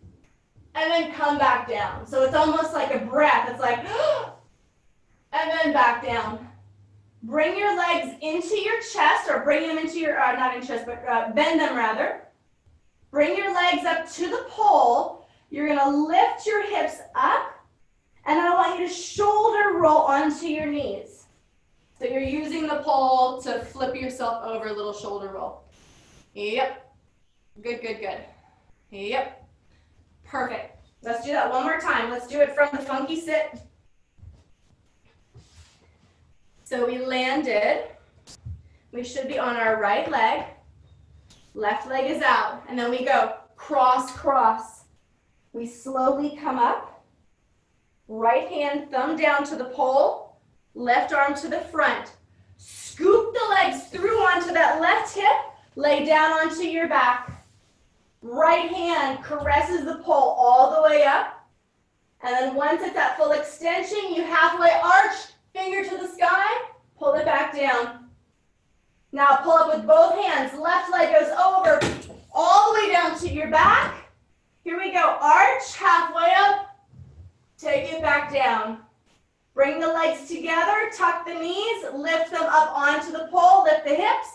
B: and then come back down. So it's almost like a breath. It's like, and then back down. Bring your legs into your chest, or bring them into your, not in chest, but bend them rather. Bring your legs up to the pole. You're gonna lift your hips up, and then I want you to shoulder roll onto your knees. So you're using the pole to flip yourself over, a little shoulder roll. Yep. Good, good, good. Yep. Perfect. Let's do that one more time. Let's do it from the funky sit. So we landed. We should be on our right leg. Left leg is out. And then we go cross, cross. We slowly come up. Right hand, thumb down to the pole, left arm to the front. Scoop the legs through onto that left hip, lay down onto your back. Right hand caresses the pole all the way up. And then once it's at full extension, you halfway arch, finger to the sky, pull it back down. Now pull up with both hands. Left leg goes over, all the way down to your back. Here we go, arch, halfway up. Take it back down. Bring the legs together, tuck the knees, lift them up onto the pole, lift the hips,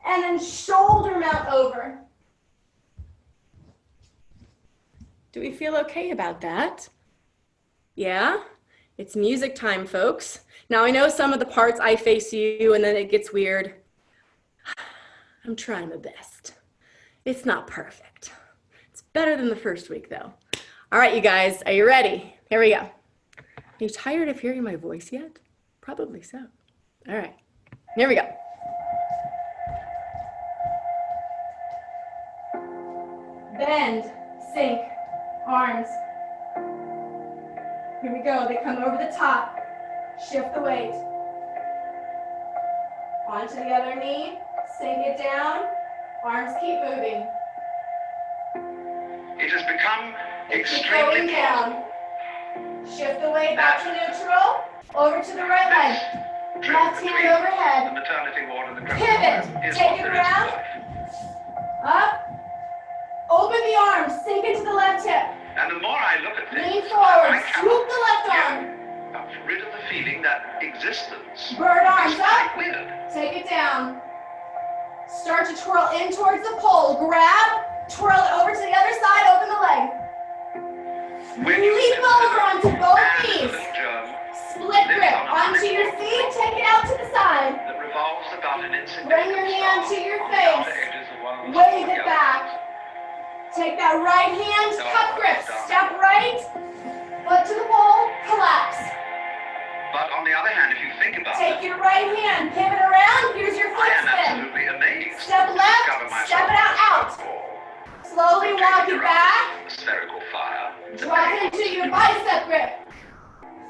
B: and then shoulder mount over. Do we feel okay about that? Yeah? It's music time, folks. Now I know some of the parts I face you and then it gets weird. I'm trying my best. It's not perfect. It's better than the first week though. All right, you guys, are you ready? Here we go. Are you tired of hearing my voice yet? Probably so. All right, here we go. Bend, sink, arms. Here we go, they come over the top. Shift the weight. Onto the other knee, sink it down, arms keep moving.
A: It has become
B: Keep
A: extremely
B: going down. Shift the weight back to neutral, over to the right leg. Left hand
A: the
B: overhead.
A: maternity ward and the
B: Pivot.
A: is
B: Take
A: what
B: it
A: there is to
B: around.
A: life.
B: Up. Open the arms, sink into the left hip.
A: And the more I look at
B: Lean
A: things,
B: forward,
A: I
B: swoop the left arm.
A: get rid of the feeling that existence
B: Bird arms
A: is
B: up.
A: quite weird.
B: Take it down. Start to twirl in towards the pole. Grab, twirl it over to the other side, open the leg.
A: When you
B: Leap
A: sense
B: over
A: that
B: onto
A: a
B: both
A: man is a
B: knees.
A: little germ
B: Split grip onto your feet, take it out to the side.
A: that revolves about an insignificant
B: Bring your hand
A: star
B: to your
A: on the
B: face.
A: outer edges of one of the
B: Wave
A: small
B: it back. Take that right hand, cup grip, step right, foot to the pole, collapse.
A: But on the other hand, if you think about
B: Take
A: it,
B: your right hand, pivot around, here's your
A: I
B: foot
A: am
B: spin.
A: absolutely amazed
B: Step
A: to
B: left,
A: discover myself
B: step it out. Slowly walk it back,
A: Spherical fire.
B: drop it into your bicep grip.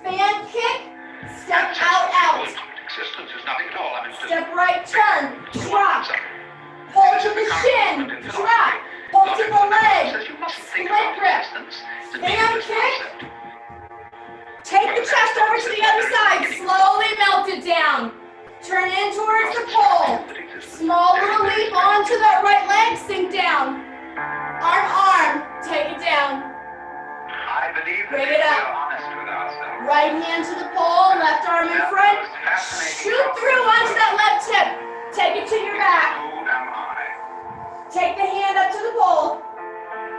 B: Fan kick, step out.
A: Existence is nothing at all. I mean, it's just
B: Step right, turn, drop.
A: something.
B: Pull
A: This
B: to
A: is
B: the
A: current
B: shin,
A: movement in
B: drop.
A: philosophy.
B: Pull to
A: Logic
B: the
A: fundamental
B: leg,
A: says you mustn't think
B: split
A: about
B: grip.
A: existence. It's a
B: Fan
A: meaningless
B: kick.
A: concept.
B: Take the chest over to the other side, slowly melt it down. Turn in towards the pole. Small little leap onto that right leg, sink down. Arm, take it down.
A: I believe that
B: Bring
A: if
B: it
A: we
B: up.
A: are honest with ourselves,
B: Right hand to the pole, left arm in front. Shoot through onto that left hip. Take it to your back.
A: who am I?
B: Take the hand up to the pole.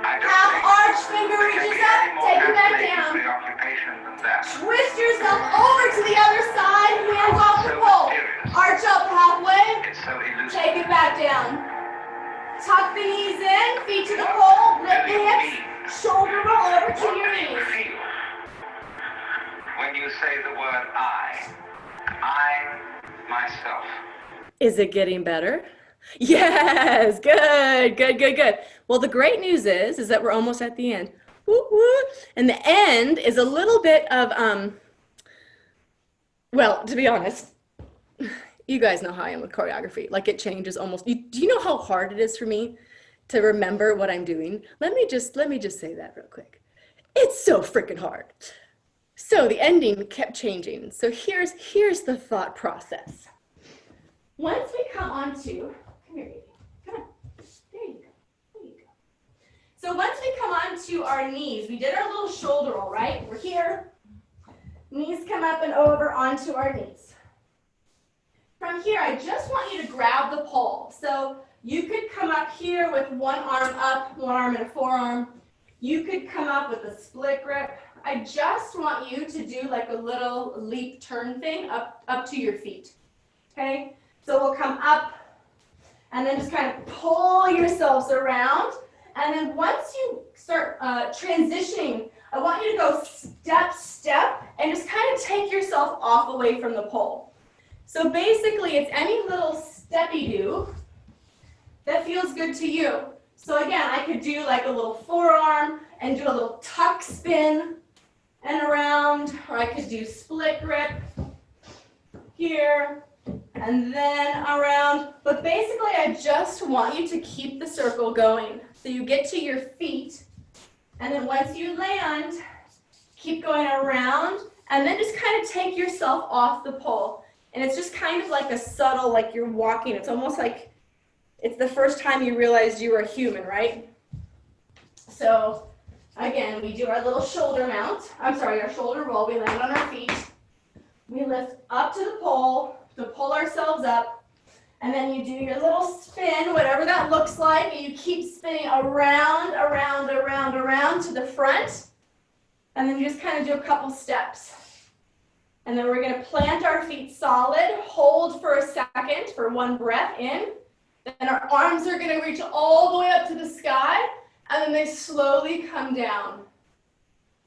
A: I just
B: Half
A: think
B: arch, finger
A: there can't
B: reaches
A: be
B: up,
A: any more
B: take it back
A: fascinating
B: down.
A: preoccupation than that.
B: Twist yourself over to the other side, hands off the pole. Arch up halfway,
A: It's so elusive.
B: take it back down. Tuck the knees in, feet to the pole, lift the hips, shoulder roll over to
A: What
B: your
A: do you
B: knees.
A: feel when you say the word I myself?
B: Is it getting better? Yes, good, good, good, good. Well, the great news is that we're almost at the end. Woo, woo. And the end is a little bit of, well, to be honest, you guys know how I am with choreography. Like it changes almost. Do you know how hard it is for me
E: to remember what I'm doing. Let me just say that real quick. It's so freaking hard. So the ending kept changing. So here's the thought process.
B: Once we come onto, come here, baby. Come on. There you go. There you go. So once we come onto our knees, we did our little shoulder roll, right? We're here. Knees come up and over onto our knees. From here, I just want you to grab the pole. So you could come up here with one arm up, one arm and a forearm. You could come up with a split grip. I just want you to do like a little leap turn thing up to your feet. Okay? So we'll come up and then just kind of pull yourselves around. And then once you start transitioning, I want you to go step, step, and just kind of take yourself off away from the pole. So basically, it's any little steppy-do that feels good to you. So again, I could do like a little forearm and do a little tuck spin and around, or I could do split grip here and then around. But basically, I just want you to keep the circle going. So you get to your feet, and then once you land, keep going around, and then just kind of take yourself off the pole. And it's just kind of like a subtle, like you're walking. It's almost like it's the first time you realize you are human, right? So again, we do our little shoulder mount. Our shoulder roll. We land on our feet. We lift up to the pole to pull ourselves up. And then you do your little spin, whatever that looks like. And you keep spinning around, around, around, around to the front. And then you just kind of do a couple steps. And then we're going to plant our feet solid, hold for a second for one breath in. Then our arms are going to reach all the way up to the sky, and then they slowly come down.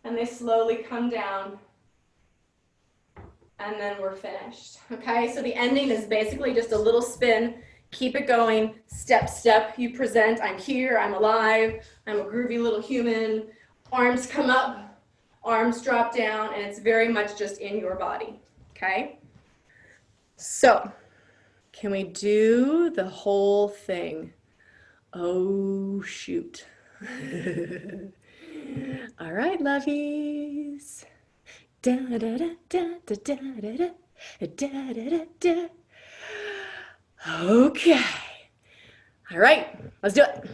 B: And they slowly come down. And then we're finished. Okay, so the ending is basically just a little spin. Keep it going, step, step. You present, I'm here, I'm alive, I'm a groovy little human. Arms come up, arms drop down, and it's very much just in your body, okay? So, can we do the whole thing? Oh, shoot. All right, lovies. Da da da da da da da da da da da. Okay. All right, let's do it.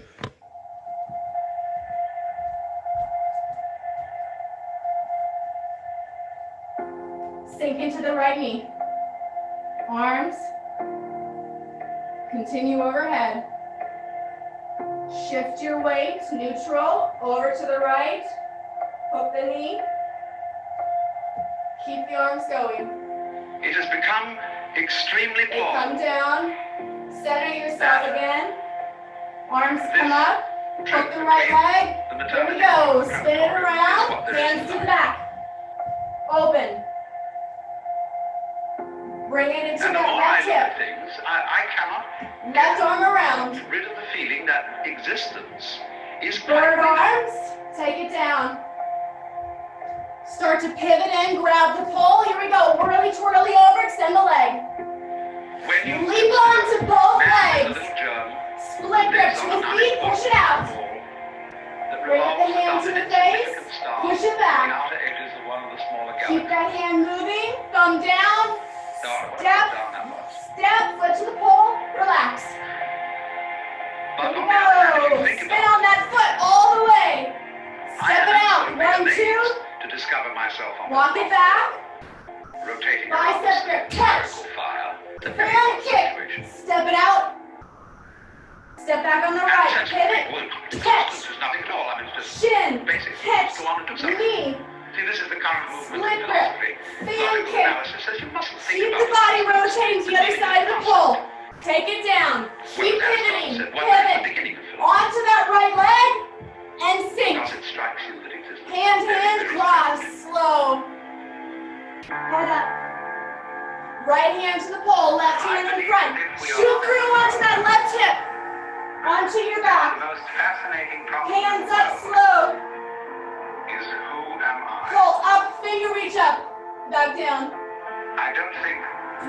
B: Sink into the right knee. Arms. Continue overhead. Shift your weight, neutral, over to the right. Hook the knee. Keep the arms going.
A: It has become extremely
B: They
A: plausible.
B: come down. Center yourself again. Arms come up. Hook the right leg. Here we go. Spin it around. Hands to the back. Open. Bring it into
A: And the
B: that
A: more I
B: left
A: look at
B: hip.
A: things, I cannot
B: Left arm around.
A: get rid of the feeling that existence is
B: Bird
A: quite
B: arms. Take it down. Start to pivot in. Grab the pole. Here we go. Whirly twirly over. Extend the leg.
A: when you
B: Leap on to both
A: man is a
B: legs.
A: little germ
B: Split grip
A: lives
B: to
A: on
B: the
A: an
B: feet. Push it out.
A: ball that
B: Bring the
A: revolves
B: hand
A: about
B: to
A: an
B: the face.
A: insignificant star
B: Push it
A: on
B: back.
A: the outer edges of one of the smaller
B: Keep
A: galaxies.
B: that hand moving. Thumb down.
A: Dark,
B: Step.
A: down that much.
B: Step. Foot to the pole. Relax.
A: But
B: Here we
A: on the other hand, if
B: go.
A: you think
B: Spin
A: about
B: on that foot all the way.
A: I
B: Step
A: am
B: it out.
A: absolutely
B: 1, 2.
A: amazed to discover myself on
B: Walk
A: the
B: it back.
A: rotating
B: Bicep
A: around
B: grip.
A: this
B: Catch.
A: spherical fire. The
B: Fan kick.
A: situation.
B: Step it out. Step back on the right.
A: And
B: Pivot.
A: sensible
B: Catch.
A: existence is nothing at all. I mean, it's just
B: Shin.
A: basic.
B: Catch.
A: Just go on and do something.
B: Knee.
A: See, this is the current movement
B: Split
A: in
B: grip.
A: philosophy.
B: Fan
A: Logical
B: kick.
A: analysis says you mustn't think
B: Keep
A: about
B: the body
A: it.
B: rotating to the other side of the pole. Take it down. Keep pivoting. Pivot. Onto that right leg and sink.
A: Because it strikes you that existence
B: Hand,
A: is very,
B: hand,
A: very
B: cross,
A: limited.
B: slow. Head up. Right hand to the pole, left hand in front. Shoot through onto that left hip. Onto your
A: The
B: back.
A: most fascinating problem
B: Hands
A: in the
B: up
A: world
B: slow.
A: is who am I?
B: Pull up, finger reach up. Back down.
A: I don't think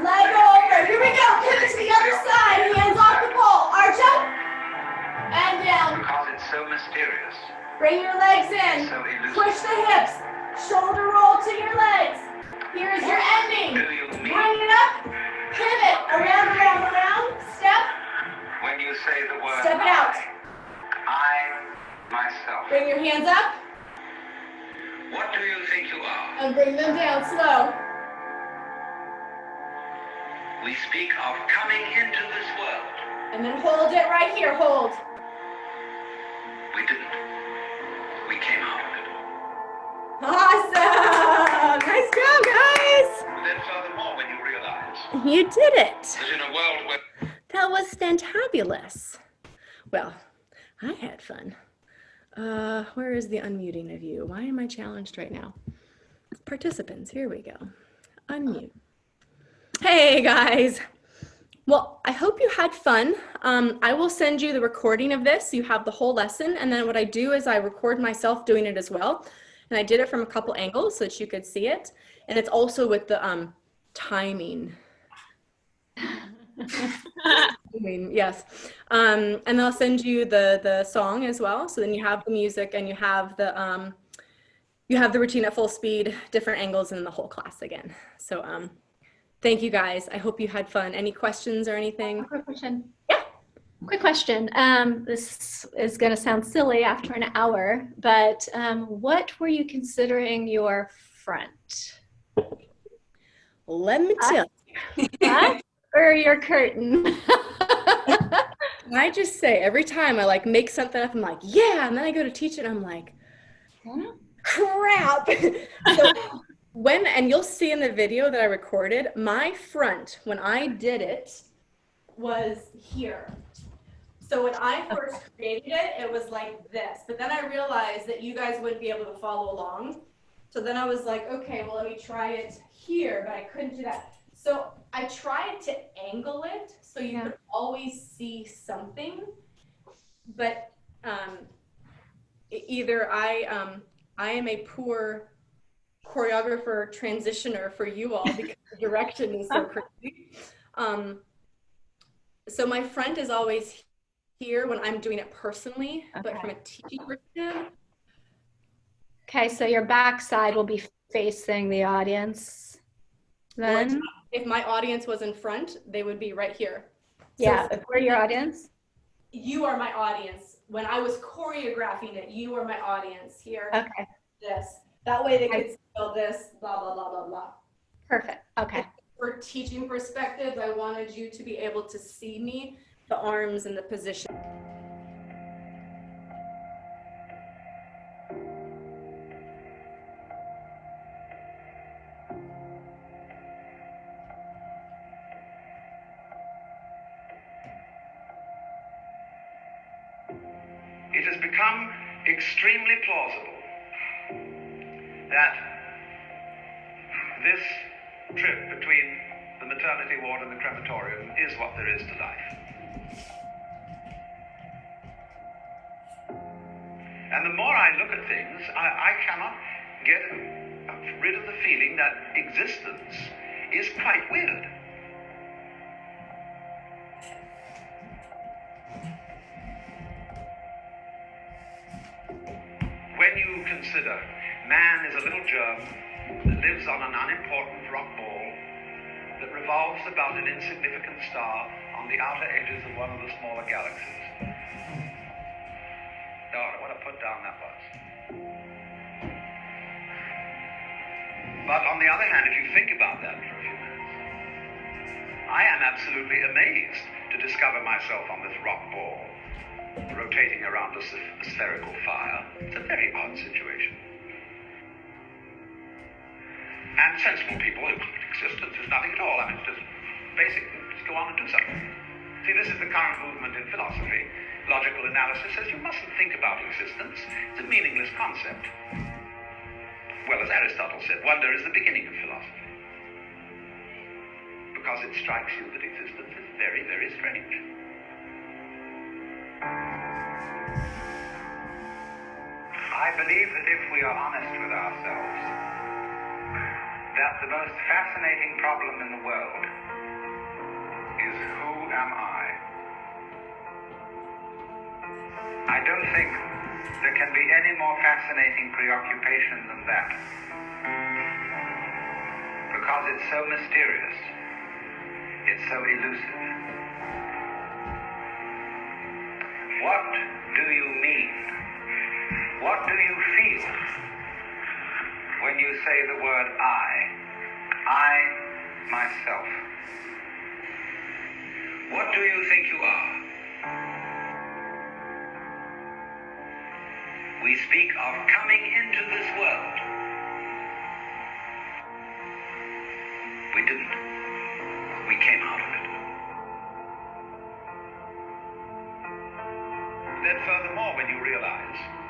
B: Leg over. Here we go. Pivot to the other side. Hands off the pole. Arch up. And down. Bring your legs in. Push the hips. Shoulder roll to your legs. Here's your ending. Bring it up. Pivot. Around, around, around. Step.
F: When you say the word
B: Step it out.
F: I myself.
B: Bring your hands up
F: What do you think you are?
B: and bring them down slow.
F: We speak of coming into this world.
B: And then hold it right here. Hold.
F: We didn't. We came out of it.
E: Awesome! Nice job, guys!
F: But then furthermore, when you realize
E: You did it!
F: that in a world where
E: That was fantabulous. Well, I had fun. Where is the unmuting of you? Why am I challenged right now? Participants, here we go. Unmute. Hey, guys. Well, I hope you had fun. I will send you the recording of this. You have the whole lesson. And then what I do is I record myself doing it as well. And I did it from a couple angles so that you could see it. And it's also with the timing. Yes. And then I'll send you the song as well. So then you have the music and you have the routine at full speed, different angles, and the whole class again. So thank you guys. I hope you had fun. Any questions or anything?
G: Quick question.
E: Yeah.
G: Quick question. This is going to sound silly after an hour, but what were you considering your front?
E: Let me tell you.
G: Huh? Or your curtain?
E: Can I just say, every time I like make something up, I'm like, yeah, and then I go to teach it, I'm like, crap. So and you'll see in the video that I recorded, my front, when I did it, was here. So when I first created it, it was like this. But then I realized that you guys wouldn't be able to follow along. So then I was like, okay, well, let me try it here, but I couldn't do that. So I tried to angle it so you could always see something. But either I am a poor choreographer transitioner for you all because the direction is so crazy. So my front is always here when I'm doing it personally, but from a teaching perspective.
G: Okay, so your backside will be facing the audience then?
E: If my audience was in front, they would be right here.
G: Yeah, if we're your audience?
E: You are my audience. When I was choreographing it, you are my audience here.
G: Okay,
E: This. That way they could see all this, blah, blah, blah, blah, blah.
G: perfect. Okay.
E: For teaching perspective, I wanted you to be able to see me, the arms and the position.
A: It has become extremely plausible that this trip between the maternity ward and the crematorium is what there is to life. And the more I look at things, I cannot get rid of the feeling that existence is quite weird. When you consider man is a little germ that lives on an unimportant rock ball that revolves about an insignificant star on the outer edges of one of the smaller galaxies. God, what a put down that was. But on the other hand, if you think about that for a few minutes, I am absolutely amazed to discover myself on this rock ball, rotating around a spherical fire. It's a very odd situation. And sensible people, existence is nothing at all. I mean, it's just basic, just go on and do something. See, this is the current movement in philosophy. Logical analysis says you mustn't think about existence. It's a meaningless concept. Well, as Aristotle said, wonder is the beginning of philosophy. Because it strikes you that existence is very, very strange. I believe that if we are honest with ourselves, that the most fascinating problem in the world is who am I? I don't think
F: there can be any more fascinating preoccupation than that. Because it's so mysterious. It's so elusive. What do you mean? What do you feel when you say the word I? I, myself. What do you think you are? We speak of coming into this world. We didn't. We came out of it.
A: Then furthermore, when you realize